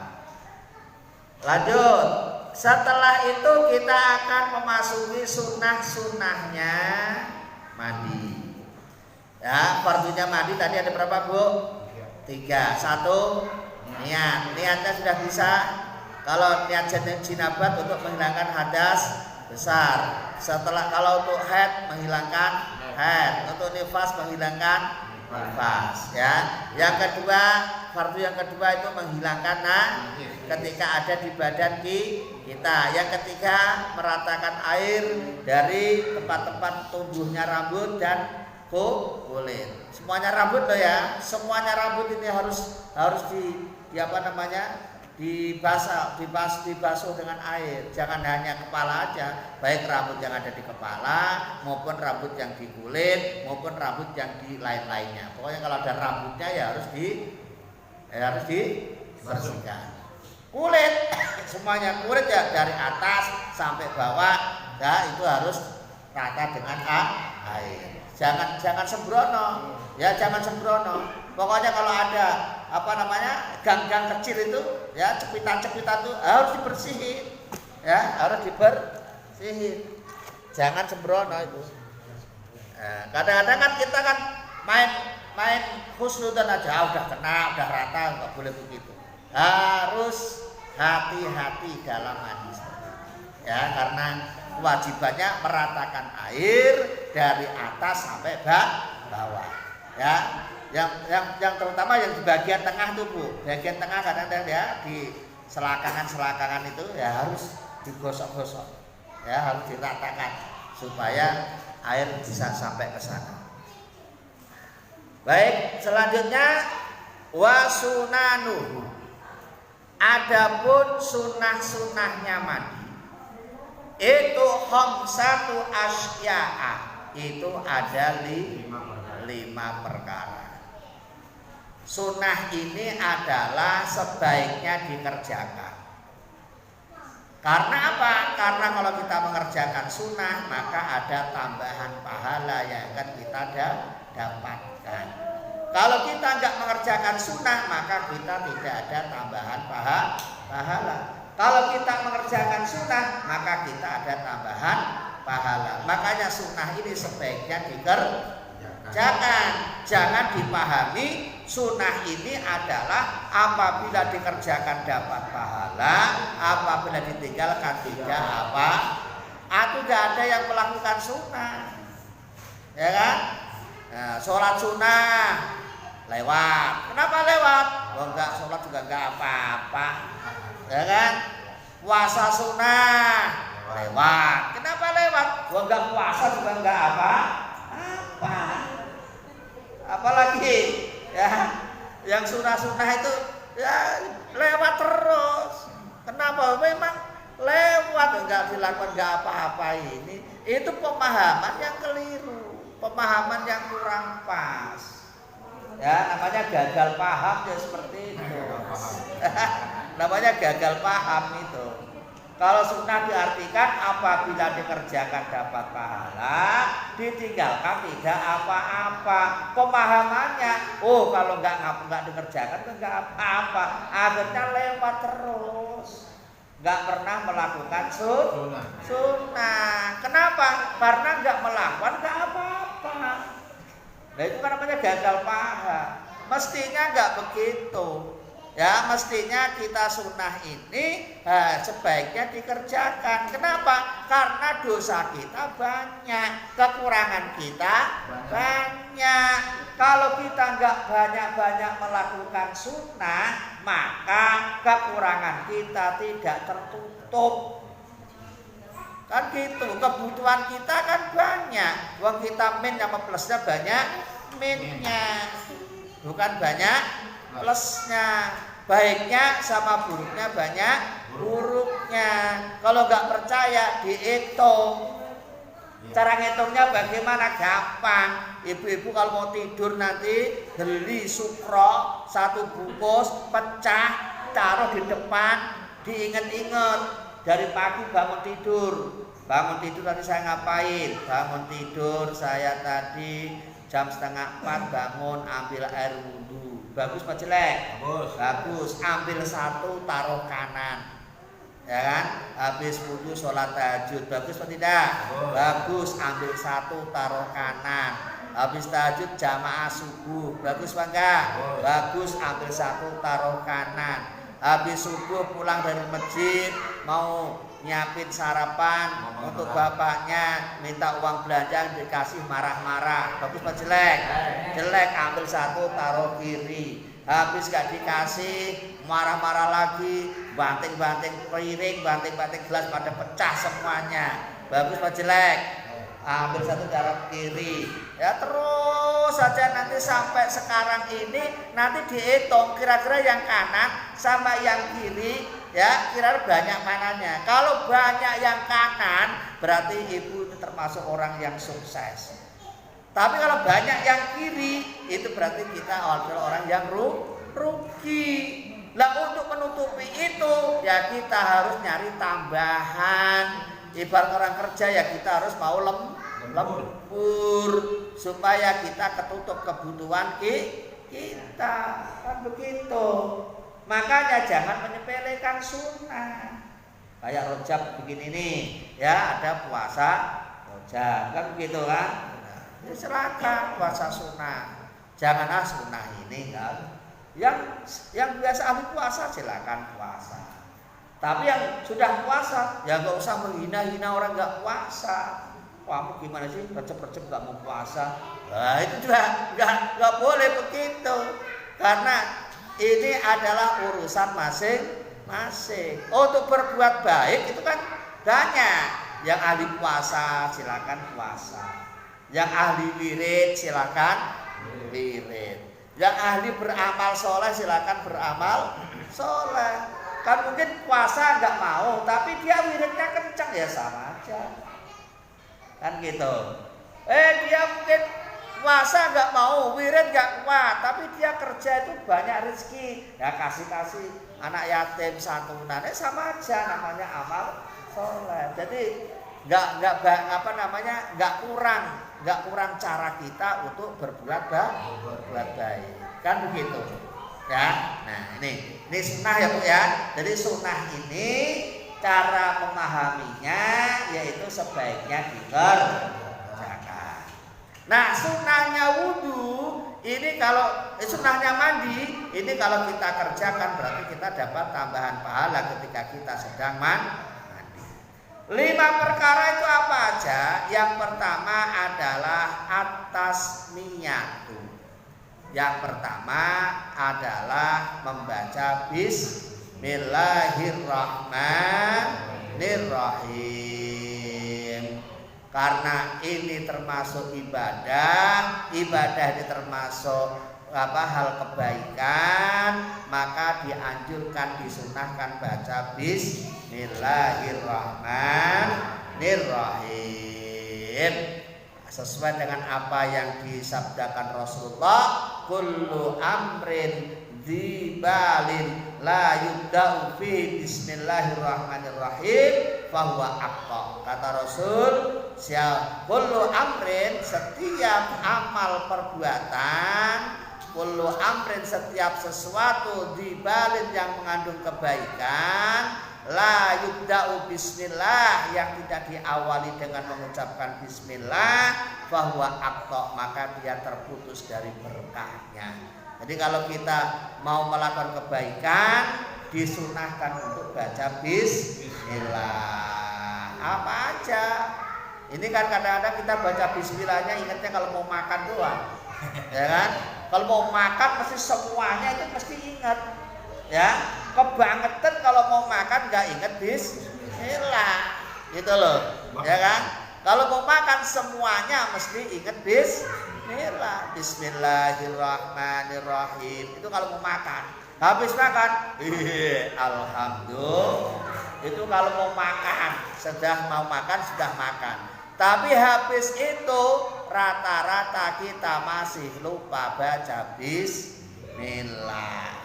Lanjut. Setelah itu kita akan memasuki sunnah-sunnahnya mandi. Ya, fardunya mandi tadi ada berapa, Bu? 3. 1, niatnya sudah bisa. Kalau niat jinabat untuk menghilangkan hadas besar. Kalau untuk haid menghilangkan haid, untuk nifas menghilangkan nifas, ya. Yang kedua, fardu yang kedua itu menghilangkan ketika ada di badan kita. Yang ketiga, meratakan air dari tempat-tempat tumbuhnya rambut dan kulit. Semuanya rambut loh ya. Semuanya rambut ini harus dibasuh dengan air. Jangan hanya kepala aja, baik rambut yang ada di kepala maupun rambut yang di kulit maupun rambut yang di lain-lainnya. Pokoknya kalau ada rambutnya ya harus dibersihkan. Kulit semuanya, kulit ya dari atas sampai bawah ya itu harus rata dengan air. Jangan sembrono, ya jangan sembrono. Pokoknya kalau ada gang-gang kecil itu, ya cepitan-cepitan itu harus dibersihin, ya harus dibersihin. Jangan sembrono itu. Kadang-kadang kan kita kan main husnudzon aja, udah kena, udah rata, nggak boleh begitu. Harus hati-hati dalam mandi. Ya, karena kewajibannya meratakan air dari atas sampai bawah. Ya, yang terutama yang di bagian tengah tuh Bu, bagian tengah kadang-kadang ya di selakangan itu ya harus digosok-gosok, ya harus diratakan supaya air bisa sampai ke sana. Baik, selanjutnya wasunanu. Adapun sunnah-sunnahnya mandi itu khamsatu asya'a, itu ada 5 perkara. Sunnah ini adalah sebaiknya dikerjakan. Karena apa? Karena kalau kita mengerjakan sunnah maka ada tambahan pahala yang akan kita dapatkan. Kalau kita nggak mengerjakan sunnah maka kita tidak ada tambahan pahala. Kalau kita mengerjakan sunnah maka kita ada tambahan pahala. Makanya sunnah ini sebaiknya dikerjakan. Jangan dipahami sunnah ini adalah apabila dikerjakan dapat pahala, apabila ditinggalkan tidak apa. Atau tidak ada yang melakukan sunnah, ya kan? Nah, sholat sunnah lewat. Kenapa lewat? Oh enggak, sholat juga enggak apa-apa, ya kan? Puasa sunnah lewat. Kenapa lewat? Oh enggak, puasa juga enggak apa-apa. Apalagi ya yang sunnah-sunnah itu ya lewat terus. Kenapa? Memang lewat, enggak dilakukan enggak apa-apa. Ini itu pemahaman yang keliru, pemahaman yang kurang pas. Ya, namanya gagal paham ya seperti itu. Namanya gagal paham itu. Kalau sunnah diartikan apabila dikerjakan dapat pahala, ditinggalkan tidak apa-apa. Pemahamannya, oh kalau nggak dikerjakan nggak apa-apa. Akhirnya lewat terus, nggak pernah melakukan sunnah. Kenapa? Karena nggak melakukan nggak apa-apa. Nah itu kan namanya gagal paham. Mestinya nggak begitu. Ya mestinya kita sunnah ini sebaiknya dikerjakan. Kenapa? Karena dosa kita banyak, kekurangan kita banyak. Kalau kita nggak banyak-banyak melakukan sunnah, maka kekurangan kita tidak tertutup. Kan gitu, kebutuhan kita kan banyak. Uang kita min sama plusnya banyak, minnya bukan banyak plusnya. Baiknya sama buruknya banyak buruknya. Kalau nggak percaya dihitung. Cara ngitungnya bagaimana? Gampang. Ibu-ibu kalau mau tidur nanti beli sukro 1 bungkus, pecah, taruh di depan, diinget-inget dari pagi bangun tidur. Bangun tidur tadi saya ngapain? Bangun tidur saya tadi jam 3:30 bangun, ambil air wudhu. Bagus apa jelek? Bagus. Ambil 1 taruh kanan, ya kan? Habis wudhu sholat tahajud. Bagus apa tidak? Bagus. Ambil 1 taruh kanan. Habis tahajud jamaah subuh. Bagus apa enggak? Bagus. Ambil 1 taruh kanan. Habis subuh pulang dari masjid mau nyiapin sarapan untuk bapaknya, minta uang belanja dikasih marah-marah. Bagus apa jelek? Jelek. Ambil 1 taruh kiri. Habis gak dikasih marah-marah lagi, banting-banting piring, banting-banting gelas pada pecah semuanya. Bagus apa jelek? Ambil 1 taruh kiri. Ya terus saja nanti sampai sekarang ini nanti dihitung kira-kira yang kanan sama yang kiri ya kira-kira banyak mananya. Kalau banyak yang kanan berarti ibu itu termasuk orang yang sukses. Tapi kalau banyak yang kiri itu berarti kita adalah orang yang rugi. Nah untuk menutupi itu ya kita harus nyari tambahan. Ibarat orang kerja ya kita harus mau lembur supaya kita ketutup kebutuhan kita. Kan begitu. Makanya jangan menyepelekan sunnah. Kayak Rojab begini nih, ya ada puasa Rojab, kan begitu kan? Ya silakan puasa sunnah. Jangan sunnah ini kan. Yang biasa ahli puasa silakan puasa. Tapi yang sudah puasa ya nggak usah menghina-hina orang nggak puasa. Kamu gimana sih recep-recep nggak mau puasa? Nah, itu juga nggak boleh begitu. Karena ini adalah urusan masing-masing. Untuk berbuat baik itu kan banyak. Yang ahli puasa silakan puasa. Yang ahli wirid silakan wirid. Yang ahli beramal soleh silakan beramal soleh. Kan mungkin puasa nggak mau, tapi dia wiridnya kencang ya sama aja. Kan gitu. Dia mungkin puasa nggak mau, wirid nggak kuat, tapi dia kerja itu banyak rezeki, ya kasih anak yatim santunan, sama aja namanya amal soleh. Jadi nggak kurang cara kita untuk berbuat baik, kan begitu, ya. Nah ini sunnah ya Bu ya. Jadi sunnah ini cara memahaminya yaitu sebaiknya dikerjakan. Nah sunnahnya wudhu ini kalau sunnahnya mandi ini kalau kita kerjakan berarti kita dapat tambahan pahala ketika kita sedang mandi. 5 perkara itu apa aja? Yang pertama adalah at-tasmiyatu. Yang pertama adalah membaca Bismillahirrahmanirrahim. Karena ini termasuk ibadah ini termasuk hal kebaikan, maka dianjurkan disunahkan baca Bismillahirrahmanirrahim. Sesuai dengan apa yang disabdakan Rasulullah, kullu amrin dzibalin la yubda'u fi bismillahirrahmanirrahim fahuwa aqqa. Kata Rasul, kullu amrin, setiap amal perbuatan, kullu amrin, setiap sesuatu, dzibalin, yang mengandung kebaikan, la yubda'u bismillah, yang tidak diawali dengan mengucapkan bismillah, fahuwa aqta, maka dia terputus dari berkahnya. Jadi kalau kita mau melakukan kebaikan disunahkan untuk baca bismillah. Apa aja. Ini kan kadang-kadang kita baca bismillahnya ingatnya kalau mau makan doang. Ya kan? Kalau mau makan mesti semuanya itu mesti ingat. Ya, kebangetan kalau mau makan nggak ingat bismillah, gitu loh, ya kan? Kalau mau makan semuanya mesti ingat bismillah, Bismillahirrahmanirrahim. Itu kalau mau makan. Habis makan, alhamdulillah. Itu kalau mau makan, mau makan sudah makan. Tapi habis itu rata-rata kita masih lupa baca bismillah.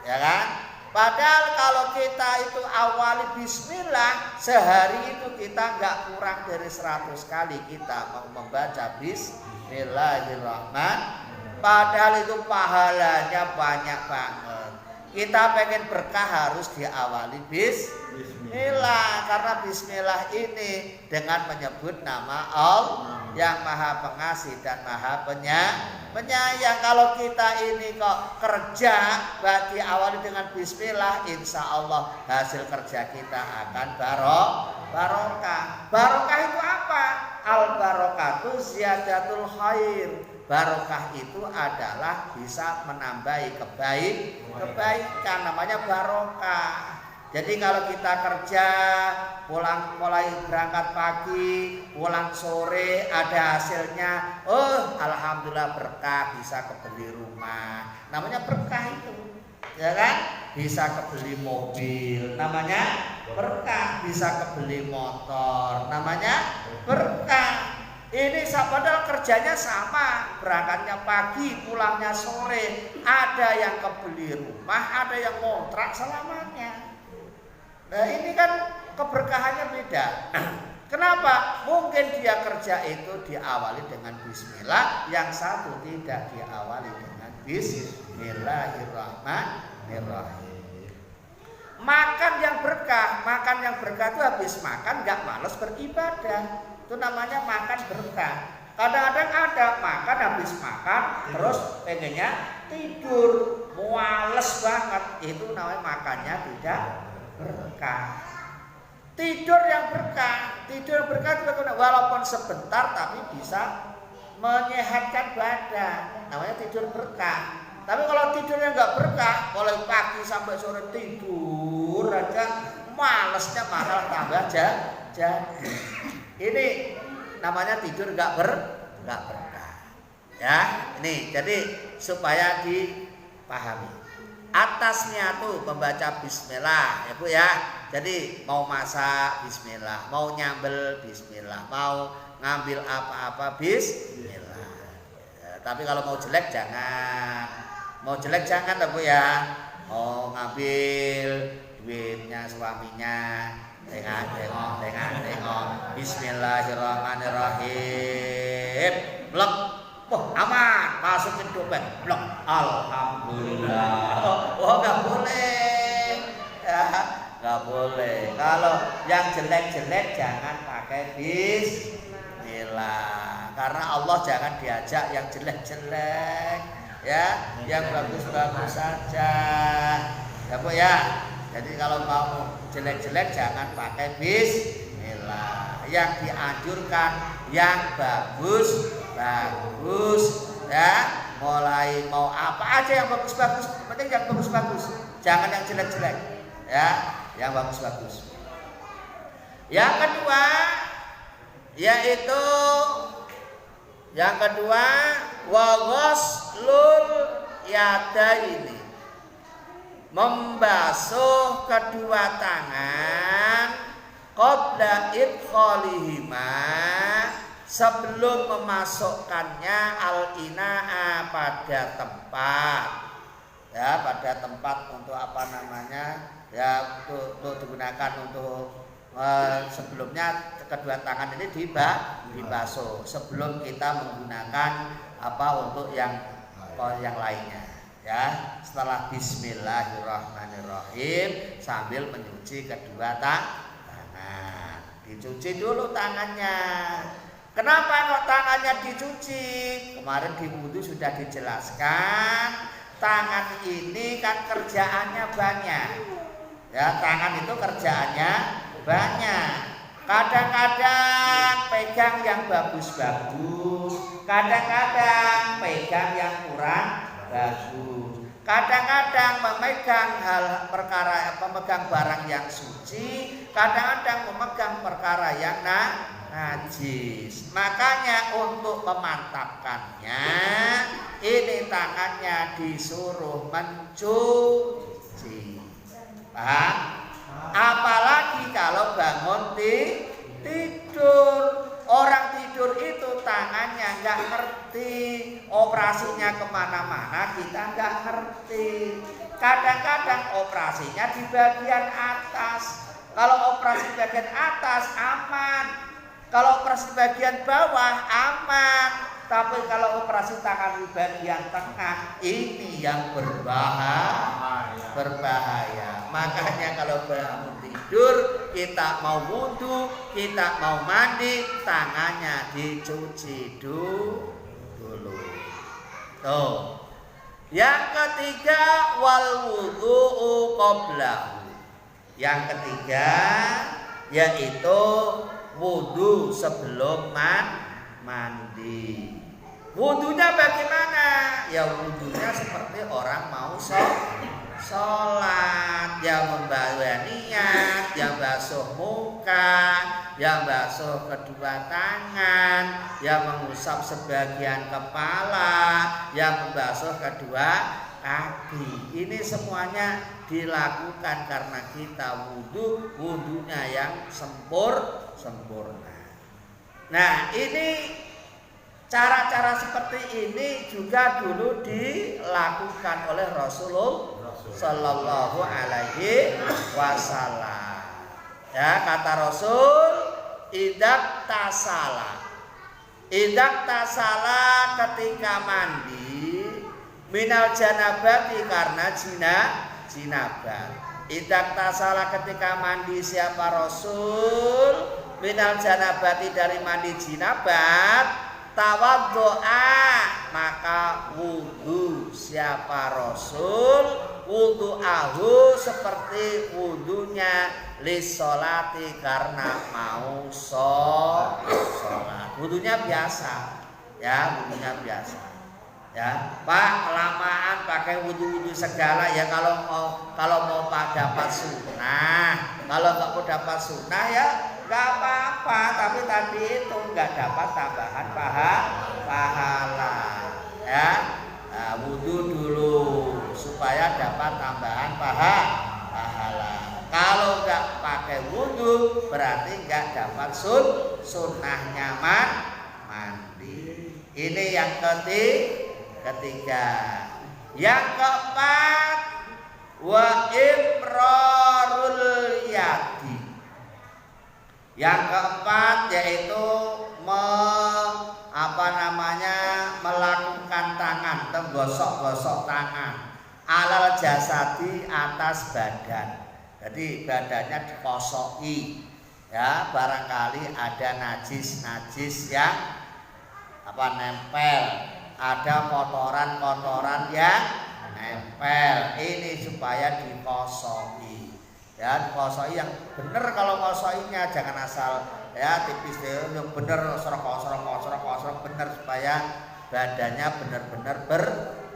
Ya kan? Padahal kalau kita itu awali bismillah, sehari itu kita nggak kurang dari 100 kali kita membaca bismillahirrahmanirrahim. Padahal itu pahalanya banyak banget. Kita pengen berkah harus diawali bismillah. Karena bismillah ini dengan menyebut nama Allah yang maha pengasih dan maha penyayang. Kalau kita ini kok kerja berarti awali dengan bismillah, insya Allah hasil kerja kita akan barokah. Barokah itu apa? Al barokatu ziyadatul khair. Barokah itu adalah bisa menambahi kebaikan, namanya barokah. Jadi kalau kita kerja, mulai berangkat pagi, pulang sore, ada hasilnya, alhamdulillah berkah, bisa kebeli rumah, namanya berkah itu, ya kan? Bisa kebeli mobil, namanya berkah. Bisa kebeli motor, namanya berkah. Ini padahal kerjanya sama, berangkatnya pagi, pulangnya sore. Ada yang kebeli rumah, ada yang ngontrak selamanya. Nah ini kan keberkahannya beda. Kenapa? Mungkin dia kerja itu diawali dengan bismillah, yang satu tidak diawali dengan bismillahirrahmanirrahim. Makan yang berkah itu habis makan gak males beribadah. Itu namanya makan berkah. Kadang-kadang ada makan habis makan terus pengennya tidur, muales banget. Itu namanya makannya tidak berkah. Tidur yang berkah itu walaupun sebentar tapi bisa menyehatkan badan, namanya tidur berkah. Tapi kalau tidurnya nggak berkah, mulai pagi sampai sore tidur aja, malesnya malah tambah jadi. Ini namanya tidur nggak berkah. Ya, ini jadi supaya dipahami. Atasnya tuh membaca bismillah ya Bu ya. Jadi mau masak bismillah, mau nyambel bismillah, mau ngambil apa-apa bismillah. Ya, tapi kalau mau jelek jangan. Mau jelek jangan Bu ya. Mau ngambil duitnya suaminya, tengok. Bismillahirrahmanirrahim. Blok. Wah, aman, masukin dompet. Blok. Alhamdulillah. Oh, enggak boleh. Ya, enggak boleh. Kalau yang jelek-jelek jangan pakai bismillah. Karena Allah jangan diajak yang jelek-jelek. Ya, yang bagus-bagus saja. Ya, Bu ya. Jadi kalau mau jelek-jelek jangan pakai bismillah. Yang dianjurkan yang bagus ya, mulai mau apa aja yang bagus-bagus, penting yang bagus-bagus, jangan yang jelek-jelek ya, yang bagus-bagus. Yang kedua yaitu wa ghuslul yadaini, membasuh kedua tangan qabla idkhalihima, sebelum memasukkannya al-ina'a pada tempat. Ya, pada tempat untuk apa namanya? Ya, untuk digunakan untuk sebelumnya kedua tangan ini dibasuh sebelum kita menggunakan apa untuk yang lainnya. Ya, setelah bismillahirrahmanirrahim sambil mencuci kedua tangan. Dicuci dulu tangannya. Kenapa kok tangannya dicuci? Kemarin di wudu sudah dijelaskan, tangan ini kan kerjaannya banyak. Ya, tangan itu kerjaannya banyak. Kadang-kadang pegang yang bagus-bagus, kadang-kadang pegang yang kurang bagus. Kadang-kadang memegang memegang barang yang suci, kadang-kadang memegang perkara yang najis. Makanya untuk memantapkannya, ini tangannya disuruh mencuci. Paham? Apalagi kalau bangun tidur. Orang tidur itu tangannya nggak ngerti, operasinya kemana-mana kita nggak ngerti. Kadang-kadang operasinya di bagian atas. Kalau operasi bagian atas aman, kalau operasi bagian bawah aman. Tapi kalau operasi tangan di bagian tengah, ini yang berbahaya. Makanya kalau bangun tidur, kita mau wudu, kita mau mandi, tangannya dicuci dulu. Tuh. Yang ketiga, wal wudu'u qablahu. Yang ketiga yaitu wudu sebelum mandi. Wudunya bagaimana? Ya wudunya seperti orang mau sholat, yang membawa niat, yang basuh muka, yang basuh kedua tangan, yang mengusap sebagian kepala, yang membasuh kedua kaki. Ini semuanya dilakukan karena kita wudunya yang sempurna. Nah, ini cara-cara seperti ini juga dulu dilakukan oleh Rasulullah Sallallahu Alaihi Wasallam. Ya, kata Rasul, idak tasala ketika mandi, minal janabati karena jinabat. Idak tasala ketika mandi siapa Rasul, minal janabati dari mandi jinabat, tawaddoa maka wudu siapa Rasul, wudu'ahu seperti wudunya lissolati karena mau sholat. Wudunya biasa, ya wudunya biasa. Ya, Pak, kelamaan pakai wudu-wudu segala ya kalau mau Pak dapat sunnah. Kalau nggak mau dapat sunnah ya nggak apa-apa. Tapi tadi itu nggak dapat tambahan pahala. Ya, nah, wudu dulu supaya dapat tambahan pahala. Kalau nggak pakai wudu berarti nggak dapat sunnahnya mandi. Ini yang ketiga. Yang keempat, wa imrarul yadi. Yang keempat yaitu melakukan tangan, menggosok-gosok tangan alal jasadi atas badan. Jadi badannya dikosoki, ya barangkali ada najis yang nempel, ada kotoran yang nempel. Ini supaya dikosoki, ya dikosoki yang benar. Kalau kosokinya jangan asal ya tipis deh, yang benar serok benar supaya badannya benar-benar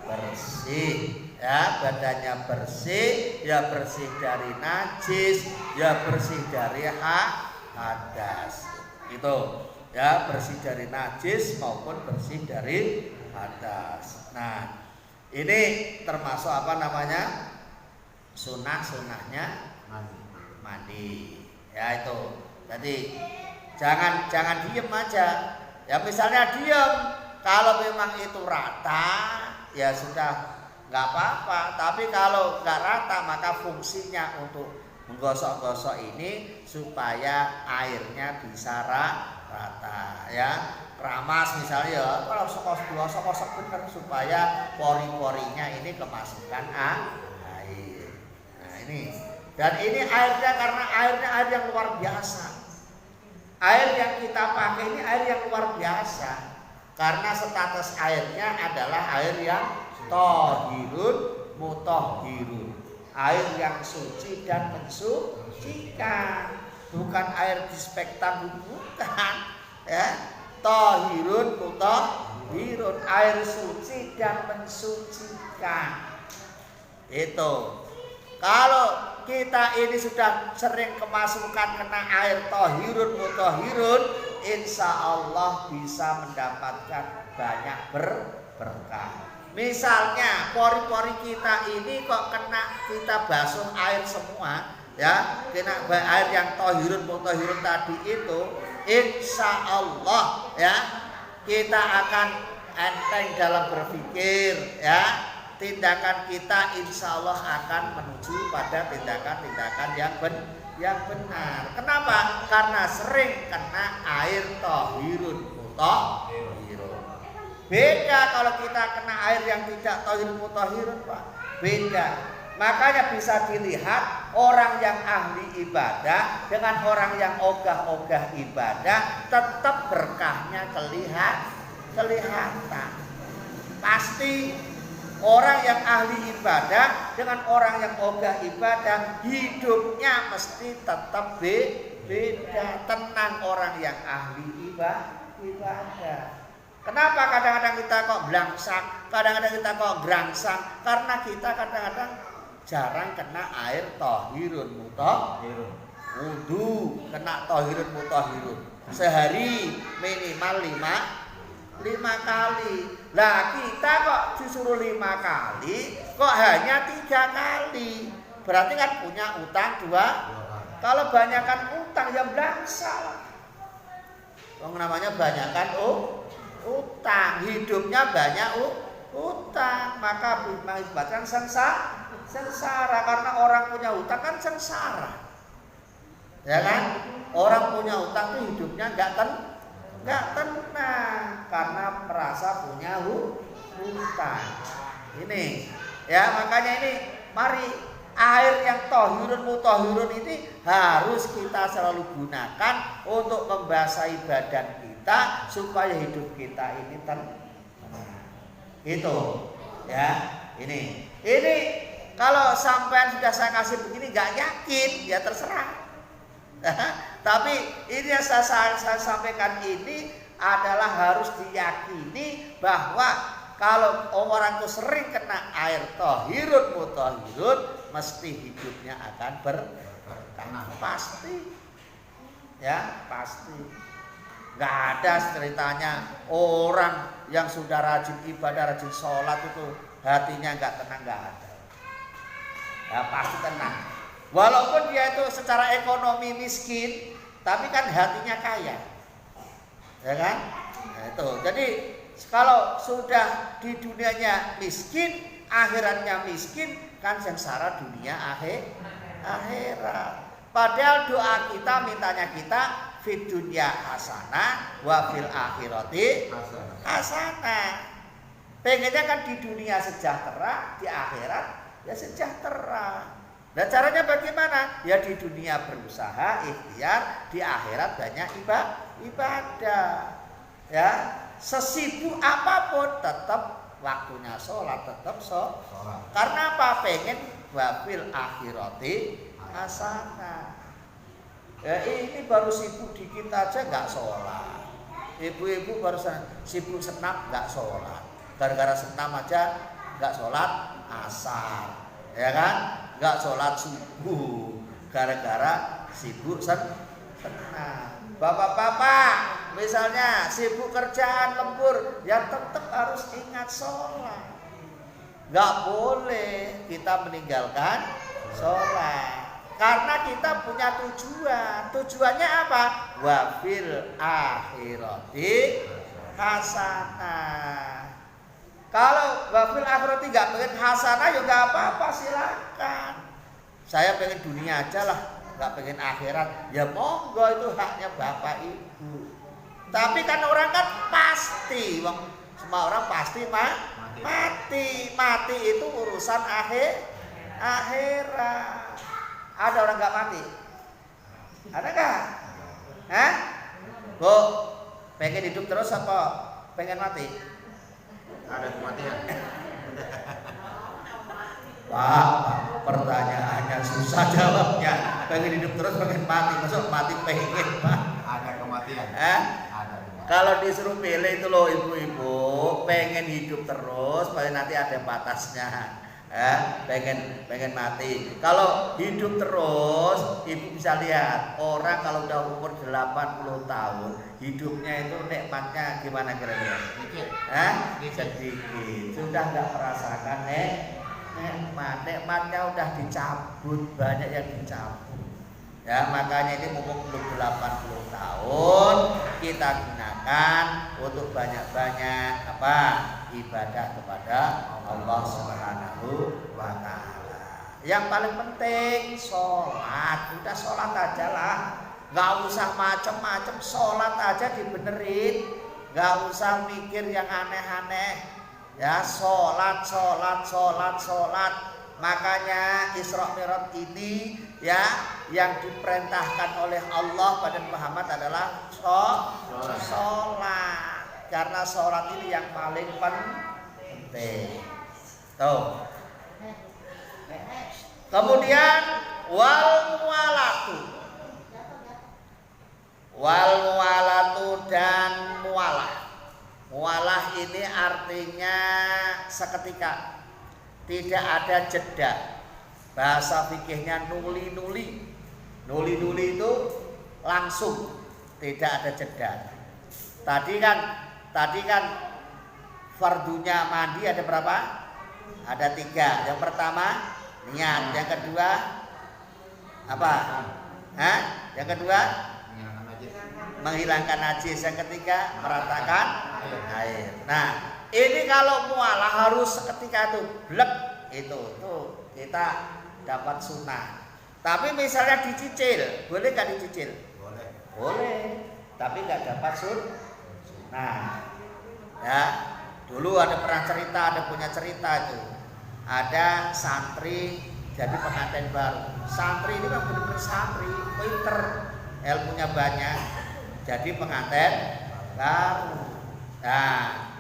bersih. Ya badannya bersih, ya bersih dari najis, ya bersih dari hadas. Itu ya bersih dari najis maupun bersih dari hadas. Nah, ini termasuk sunnahnya mandi. Ya itu. Jadi jangan diem aja. Ya misalnya diem, kalau memang itu rata, ya sudah nggak apa-apa. Tapi kalau nggak rata maka fungsinya untuk menggosok-gosok ini supaya airnya bisa rata, ya keramas misalnya ya. Kalau gosok benar supaya pori-porinya ini kemasukan air. Nah ini, dan ini airnya karena airnya air yang luar biasa. Air yang kita pakai ini air yang luar biasa karena status airnya adalah air yang tohirun mutohirun, air yang suci dan mensucikan, bukan air disinfektan, bukan, ya. Tohirun mutohirun, air suci dan mensucikan. Itu kalau kita ini sudah sering kemasukan kena air tohirun mutohirun, insya Allah bisa mendapatkan banyak berkah. Misalnya pori-pori kita ini kok kena kita basuh air semua, ya kena air yang tohirun mutohirun tadi itu, insya Allah ya kita akan enteng dalam berpikir, ya tindakan kita insya Allah akan menuju pada tindakan-tindakan yang benar. Kenapa? Karena sering kena air tohirun mutohirun. Beda kalau kita kena air yang tidak tohirun mutohirun, Pak. Beda. Makanya bisa dilihat orang yang ahli ibadah dengan orang yang ogah-ogah ibadah tetap berkahnya kelihatan. Pasti orang yang ahli ibadah dengan orang yang ogah ibadah hidupnya mesti tetap beda. Tenang orang yang ahli ibadah. Kenapa kadang-kadang kita kok blangsak, kadang-kadang kita kok gerangsang? Karena kita kadang-kadang jarang kena air tohirun mutohirun. Wudu kena tohirun mutohirun sehari minimal 5 kali. Lah kita kok disuruh 5 kali, kok hanya 3 kali. Berarti kan punya utang 2. Kalau banyakkan utang ya blangsak. Namanya banyakkan utang, hidupnya banyak utang, maka mengakibatkan sengsara karena orang punya utang kan sengsara, ya kan? Orang punya utang tuh hidupnya nggak tenang karena merasa punya utang. Ini, ya makanya ini, mari air yang tohirun mutohirun ini harus kita selalu gunakan untuk membasahi badan kita supaya hidup kita ini tenang. Itu, ya ini kalau sampean sudah saya kasih begini nggak yakin, ya terserah. Tapi ini yang saya sampaikan ini adalah harus diyakini bahwa kalau orang itu sering kena air tohirun mutahhirun, mesti hidupnya akan berkah. Pasti, ya pasti. Nggak ada ceritanya orang yang sudah rajin ibadah, rajin sholat itu hatinya nggak tenang, nggak ada. Ya pasti tenang. Walaupun dia itu secara ekonomi miskin, tapi kan hatinya kaya, ya kan? Nah, itu. Jadi kalau sudah di dunianya miskin, akhiratnya miskin, kan sengsara dunia akhirat. Padahal doa kita mintanya kita fid dunya hasanah wa fil akhirati hasanah. Pengennya kan di dunia sejahtera, di akhirat ya sejahtera. Dan caranya bagaimana? Ya di dunia berusaha, ikhtiar, di akhirat banyak ibadah. Ya, sesibuk apapun tetap waktunya sholat, tetap sholat. Karena apa? Pengen wafil akhirati hasanah. Ya ini baru sibuk dikit aja nggak sholat. Ibu-ibu baru sibuk senam nggak sholat. Gara-gara senam aja nggak sholat asar, ya kan? Nggak sholat subuh gara-gara sibuk senam. Bapak-bapak misalnya sibuk kerjaan lembur, ya tetap harus ingat sholat. Nggak boleh kita meninggalkan sholat karena kita punya tujuan. Tujuannya apa? Wafil akhirati hasanah. Kalau wafil akhirati nggak pengen hasanah ya nggak apa-apa, silakan. Saya pengen dunia aja lah, nggak pengen akhirat. Ya monggo, itu haknya bapak ibu. Tapi kan orang kan pasti, semua orang pasti mati. Mati itu urusan akhirat. Ada orang nggak mati? Ada nggak? Hah? Bu, pengen hidup terus apa pengen mati? Ada kematian. Pak, pertanyaannya susah jawabnya. Pengen hidup terus, pengen mati. Masuk mati pengen, Pak. Ada kematian. Ada. Kalau disuruh pilih itu loh ibu-ibu, pengen hidup terus, paling nanti ada batasnya. Pengen mati. Kalau hidup terus, ibu bisa lihat orang kalau udah umur 80 tahun, hidupnya itu nikmatnya gimana kira-kira? Sedikit. Sudah nggak merasakan nikmatnya udah dicabut, banyak yang dicabut. Ya makanya ini mumpung belum 80 tahun kita gunakan untuk banyak-banyak ibadah kepada Allah Subhanahu wa taala. Yang paling penting sholat. Udah sholat aja lah, nggak usah macem-macem, sholat aja dibenerin, nggak usah mikir yang aneh-aneh. Ya sholat. Makanya Isra Mi'raj ini ya yang diperintahkan oleh Allah pada Muhammad adalah sholat. Karena sholat ini yang paling penting. Tuh. Kemudian wal mualatu dan mualah. Mualah ini artinya seketika, tidak ada jeda. Bahasa fikihnya nuli-nuli. Nuli-nuli itu langsung, tidak ada jeda. Tadi kan fardunya mandi ada berapa? Ada 3. Yang pertama niat, yang kedua apa? Yang kedua menghilangkan najis, yang ketiga meratakan air. Nah, ini kalau mualah harus seketika itu, blek itu kita dapat sunnah. Tapi misalnya dicicil, boleh nggak dicicil? Boleh, tapi nggak dapat sunnah. Ya, dulu ada pernah cerita, ada punya cerita itu. Ada santri jadi pengantin baru. Santri ini kan benar-benar santri, pinter, ilmunya banyak. Jadi pengantin baru. Nah,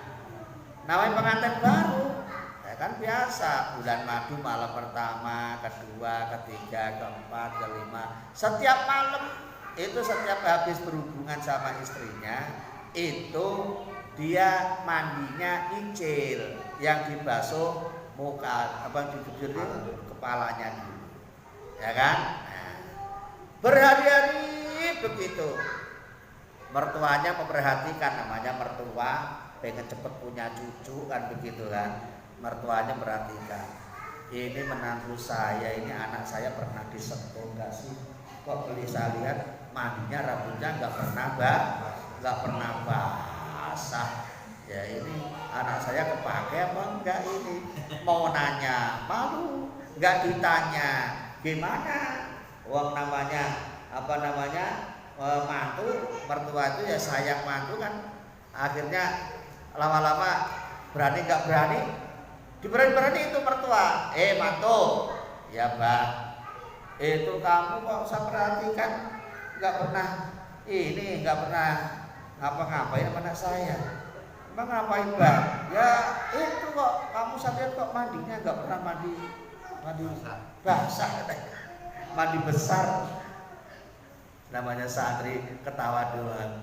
namanya pengantin baru, ya kan biasa bulan madu malam pertama, kedua, ketiga, keempat, kelima. Setiap malam itu setiap habis berhubungan sama istrinya itu dia mandinya incil yang dibasuh muka dibujur kepalanya dulu. Ya kan? Nah, berhari-hari begitu. Mertuanya memperhatikan, namanya mertua pengen cepet punya cucu kan begitu kan. Mertuanya perhatikan, ini menantu saya, ini anak saya pernah disentuh nggak sih? Kok beli saya lihat mandinya rambutnya nggak pernah basah. Ya ini anak saya kepake apa enggak ini? Mau nanya malu, nggak ditanya gimana? Uang namanya mantu, mertua itu ya sayang mantu kan. Akhirnya lama-lama berani nggak berani, diberani itu mertua. Mantu, ya Mbak, itu kamu kok saya perhatikan nggak pernah ngapa-ngapain sama anak saya. Emang ngapain Mbak? Ya itu kok kamu sadar kok mandinya nggak pernah mandi basah, mandi besar. Namanya santri ketawa doang.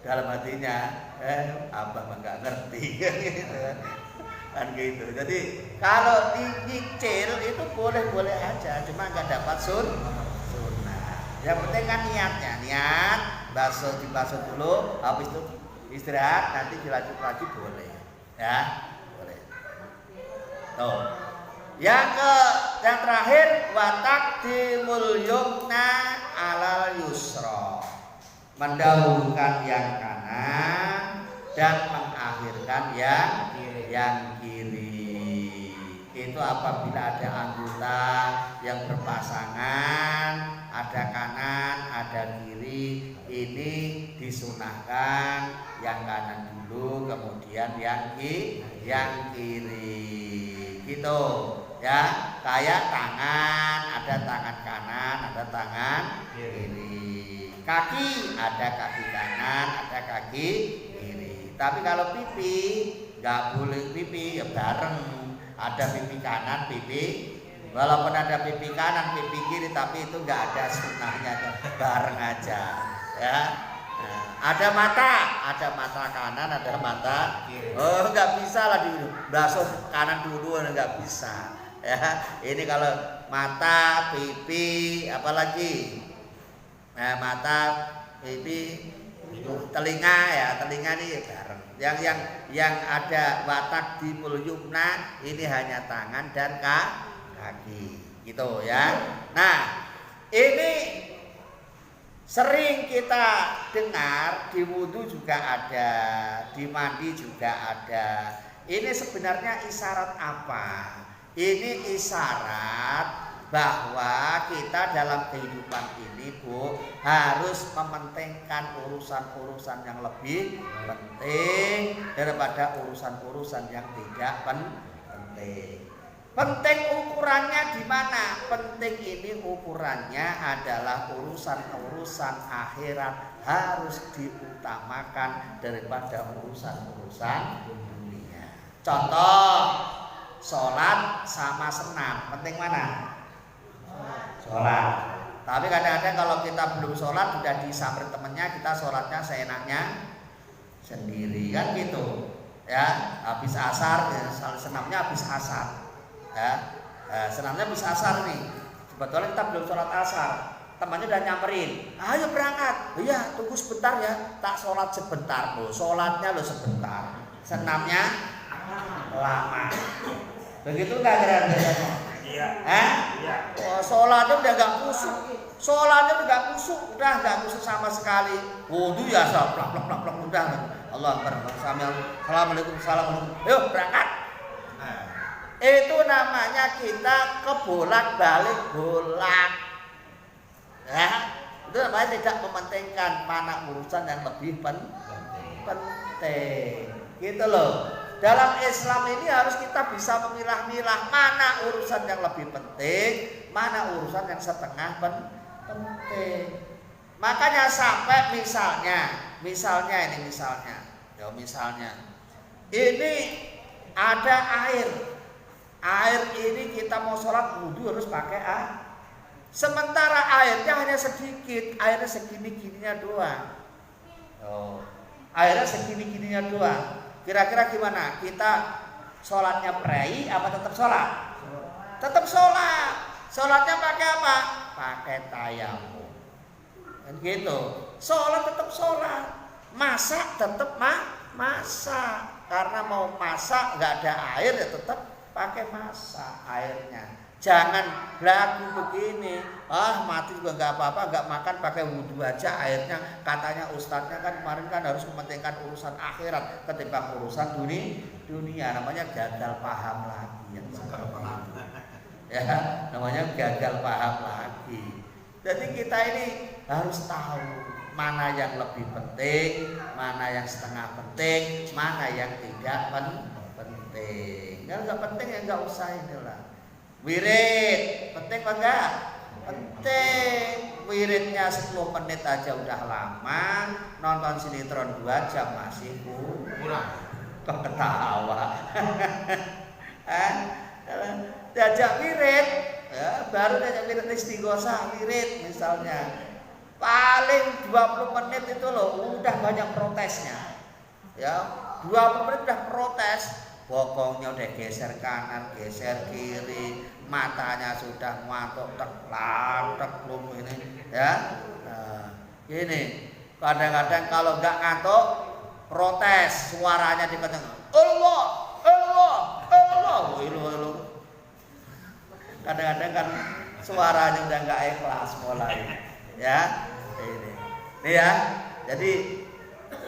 Dalam hatinya abah mah nggak ngerti kan gitu. Jadi kalau dicicil itu boleh aja, cuma nggak dapat sunnah. Yang penting kan niatnya, niat dibasuh dulu, habis itu istirahat, nanti dilanjut lagi boleh, ya boleh. Tuh. Yang terakhir watakdimul yumna alal yusra, mendahulukan yang kanan dan mengakhirkan yang kiri. Itu apabila ada anggota yang berpasangan, ada kanan, ada kiri, ini disunahkan yang kanan dulu, kemudian yang kiri, gitu ya. Kayak tangan, ada tangan kanan, ada tangan kiri. Kaki, ada kaki kanan, ada kaki kiri. Tapi kalau pipi nggak boleh pipi ya bareng. Ada pipi kanan, walaupun ada pipi kanan, pipi kiri, tapi itu nggak ada sunnahnya, bareng aja ya. Nah, ada mata kanan, ada mata kiri. Oh nggak bisa lah dibasuh kanan dulu, nggak bisa ya. Ini kalau mata, pipi, apalagi mata, pipi, telinga ya, telinga ini bareng. Yang ada watak di yumna ini hanya tangan dan kaki, gitu ya. Nah, ini sering kita dengar di wudu juga ada, di mandi juga ada. Ini sebenarnya isyarat apa? Ini isyarat bahwa kita dalam kehidupan ini harus mementingkan urusan-urusan yang lebih penting daripada urusan-urusan yang tidak penting. Penting ukurannya di mana? Penting ini ukurannya adalah urusan-urusan akhirat harus diutamakan daripada urusan-urusan dunia. Contoh, sholat sama senam, penting mana? Sholat. Tapi kadang-kadang kalau kita belum sholat sudah disamper temennya, kita sholatnya seenaknya sendiri kan gitu ya. Habis asar ya, senamnya habis asar ya. Senamnya habis asar nih, sebetulnya kita belum sholat asar, temannya udah nyamperin, ayo berangkat. Iya tunggu sebentar ya, tak sholat sebentar loh, sholatnya lo sebentar, senamnya lama. Begitu nggak kira-kira? Iya. Oh, sholatnya udah nggak kusuk, udah nggak kusuk sama sekali. Wudu ya plak udah. Allah Akbar. Assalamualaikum. Yuk berangkat. Itu namanya kita kebolak-balik bolak. Ya, itu namanya tidak mementingkan mana urusan yang lebih penting. Gitu loh. Dalam Islam ini harus kita bisa memilah-milah mana urusan yang lebih penting, mana urusan yang setengah penting. Makanya sampai misalnya ini ada air Air ini kita mau sholat wudhu harus pakai air. Sementara airnya hanya sedikit, airnya segini-gininya doang. Oh, airnya segini-gininya doang. Kira-kira gimana? Kita sholatnya prei apa tetap sholat? Tetap sholat. Sholatnya pakai apa? Pakai tayamum. Kan gitu. Sholat tetap sholat. Masak tetap masak. Karena mau masak nggak ada air ya tetap pakai masak airnya. Jangan berlaku begini, mati juga nggak apa-apa, nggak makan pakai wudhu aja airnya. Katanya ustadznya kan kemarin kan harus mementingkan urusan akhirat ketimbang urusan dunia. Namanya gagal paham lagi yang ya, namanya gagal paham lagi. Jadi kita ini harus tahu mana yang lebih penting, mana yang setengah penting, mana yang tidak penting. Kalau nggak penting ya nggak usah inilah. Wirid, penting apa enggak? Penting. Wiridnya 10 menit aja udah lama. Nonton sinetron 2 jam masih kurang. Kok ketawa? Diajak wirid, ya, baru diajak wirid istighosah wirid misalnya. Paling 20 menit itu loh udah banyak protesnya. Ya, 20 menit udah protes. Bokongnya udah geser kanan, geser kiri, matanya sudah ngantuk, tek ini, ya. Nah, ini kadang-kadang kalau nggak ngantuk, protes, suaranya dikenceng, Allah. Kadang-kadang kan suaranya udah nggak ikhlas mulai, ya. Ini ya. Jadi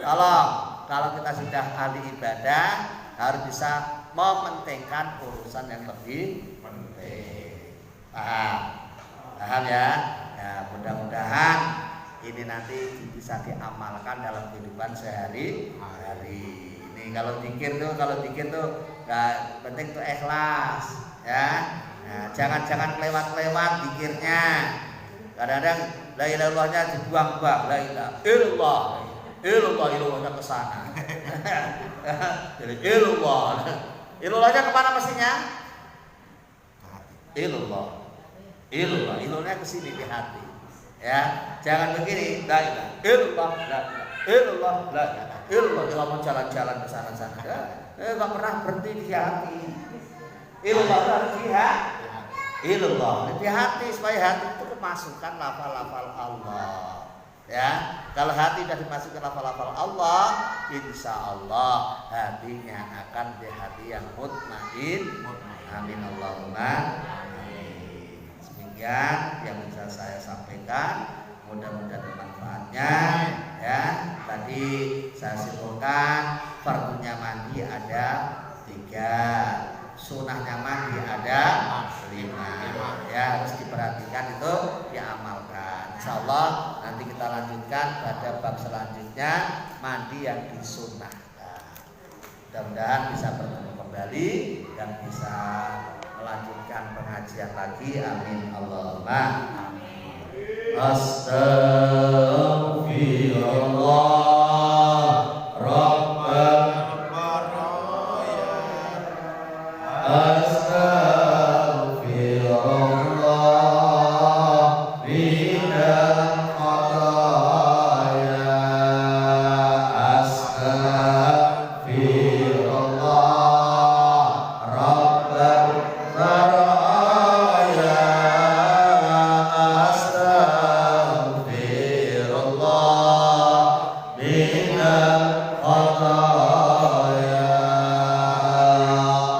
kalau kita sudah ahli ibadah harus bisa mementingkan urusan yang lebih penting. Paham ya? Ya, mudah-mudahan ini nanti bisa diamalkan dalam kehidupan sehari-hari. Ini kalau zikir tuh nggak penting tuh ikhlas, ya. Nah, jangan kelewat-kelewat zikirnya. Kadang-kadang la ilaha illallahnya dibuang-buang, la ilaha illallah. Ilallahnya ke sana. Jadi Illallahnya kemana mestinya? Illallahnya ke sini di hati. Ya, jangan begini. La ilaha illallah mau jalan-jalan ke sana-sana. Enggak pernah berhenti di hati. Illallah harus di hati. Di hati supaya hati itu kemasukan lafal-lafal Allah. Ya, kalau hati sudah dimasukkan lafal-lafal Allah, insya Allah hatinya akan di hati yang mutmain. Amin Allahumma amin. Demikian yang bisa saya sampaikan. Mudah-mudahan bermanfaatnya. Ya, tadi saya simpulkan fardunya mandi ada 3, sunahnya mandi ada 5. Ya, harus diperhatikan itu diamalkan. Insyaallah nanti kita lanjutkan pada bab selanjutnya mandi yang disunnahkan. Mudah-mudahan bisa bertemu kembali dan bisa melanjutkan pengajian lagi. Amin Allahumma amin. Astaghfirullah Rabbal baraya.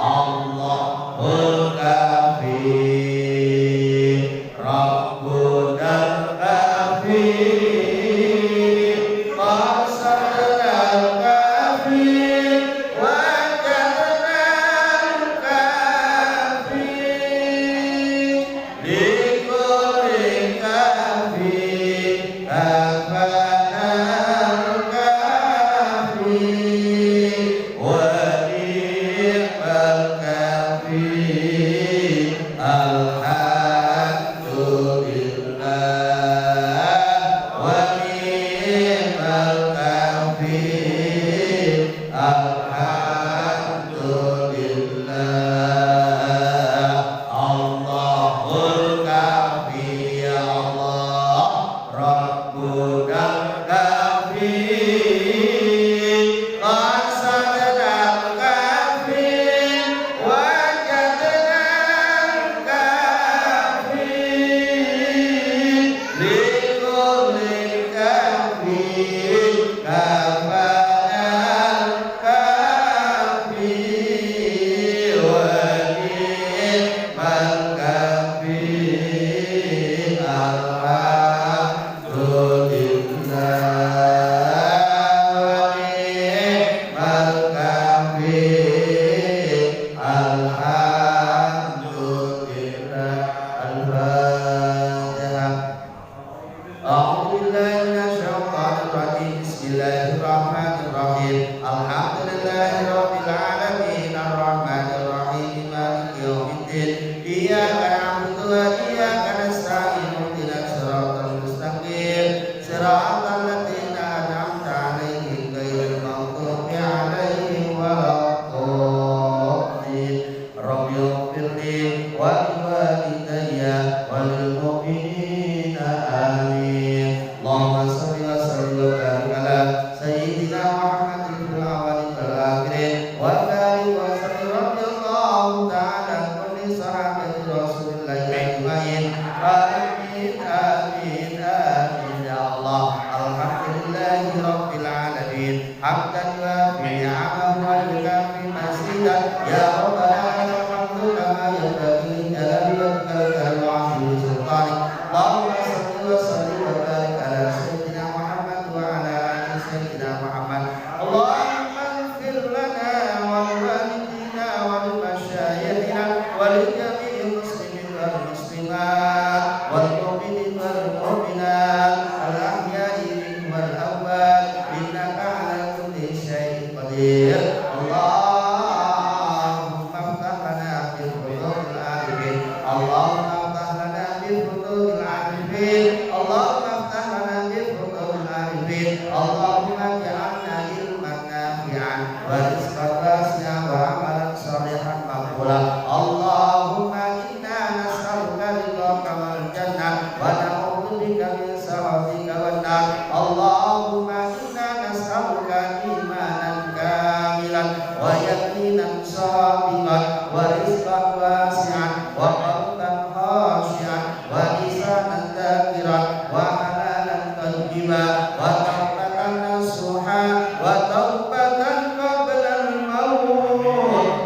Allah maqbula. Allahumma inna nas'aluka ridhaka wal jannah wa na'udzubika min sakhatika wan nar. Allahumma inna nas'aluka imanan kamilan wa yaqinan sabiqan wa rizqan wasi'an wa qalban khashi'an wa lisanan dzakiran wa halalan thayyiban wa tawbatan nasuha wa taubatan qabla al-maut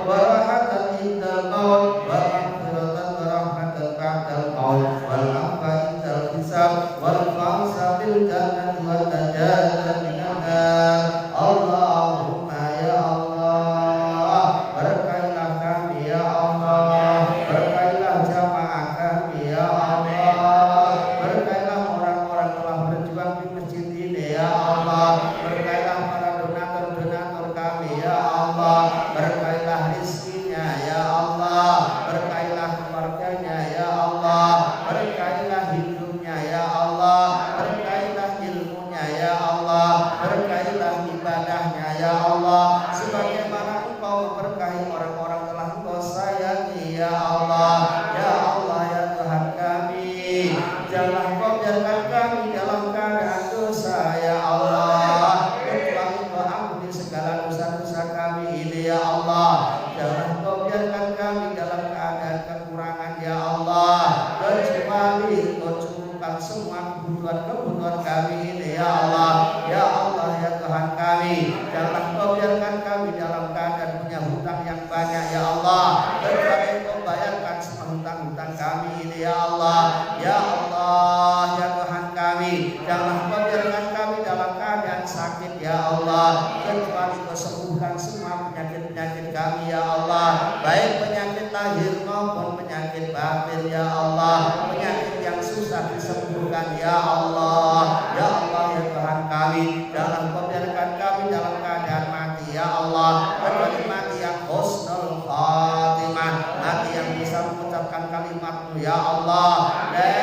wa rahatan indal maut wa maghfiratan wa rahmatan ba'dal maut wal 'afwa indal hisab wal fawza bil jannati wa najatan minan nar. Allahumma ya Allah, berkailah kami ya Allah, berkailah jamaah kami ya Allah, berkailah orang-orang telah berjuang di masjid ini ya Allah, berkailah para donatur-donatur kami ya Allah, berkailah rizkinya ya Allah, berkailah keluarganya ya Allah, berkailah hidupnya ya Allah, berkailah ilmunya ya Allah, berkailah ibadahnya ya Allah, sebagaimana Engkau memberkahi orang-orang telah Engkau sayangi ya Allah. Ya Allah ya Tuhan kami, janganlah Engkau biarkan kami dalam keadaan dosa ya Allah, kecuali Engkau ampuni segala dosa-dosa kami ini ya Allah. Janganlah Engkau biarkan kami dalam keadaan kekurangan ya Allah, kecuali Engkau cukupkan semua kebutuhan kami ini ya Allah. Ya Allah ya Tuhan kami, janganlah Engkau biarkan kami dalam keadaan punya hutang yang banyak ya Allah, kecuali Engkau bayarkan semua hutang-hutang kami ini ya Allah. Ya Allah ya Tuhan kami, janganlah Engkau biarkan kami dalam keadaan sakit ya Allah, kecuali Engkau sembuhkan semua penyakit-penyakit kami ya Allah, baik penyakit lahir maupun penyakit batin ya Allah, penyakit yang susah disembuhkan ya Allah. Ya Allah ya Tuhan kami, janganlah Engkau biarkan kami dalam keadaan mati ya Allah, kecuali mati yang husnul khatimah, mati yang bisa mengucapkan kalimat-Mu ya Allah, la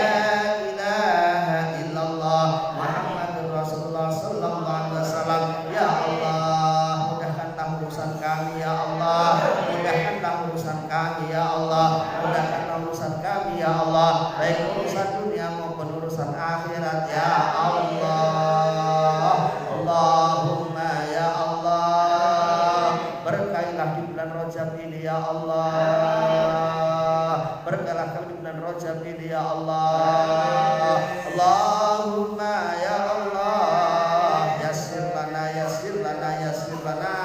ilaha illallah Muhammadur Rasulullah sallallahu alaihi wasallam. Ya Allah, mudahkanlah urusan kami ya Allah, mudahkanlah urusan kami ya Allah, mudahkanlah urusan kami ya Allah, baik urusan dunia maupun urusan akhirat ya Allah. Allahumma ya Allah, berkailah di bulan Rajab ini ya Allah, berkailah kami di bulan Rajab ini ya Allah. Allahumma ya Allah, yassir lana yassir lana yassir lana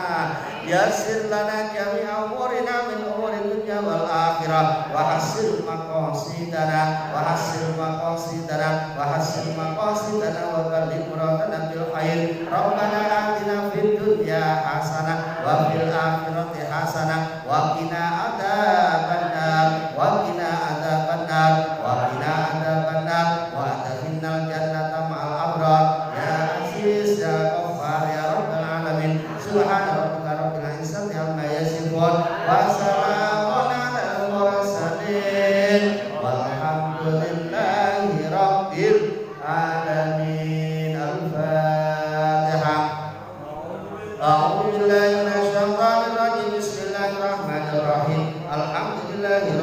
yassir lana jami'a umurina min umuri dunya wal akhirah wa hasil maqasidana wa hasil maqasidana wa hasil maqasidana wa balligh muradana bil khair. Rabbana atina fid dunya hasanah wa fil akhirati hasanah wa qina adzabannar wa qina adzabannar wa qina adzabannar wa adkhilnal jannata ma'al abrar ya aziz ya ghaffar ya rabbal alamin. Subhana rabbika rabbil izzati amma yasifun wa salamun alal mursalin walhamdulillahi rabbil alamin. Al-Fatihah. A'udzu billahi minasy syaithanir rajim. Bismillahirrahmanirrahim. Alhamdulillahi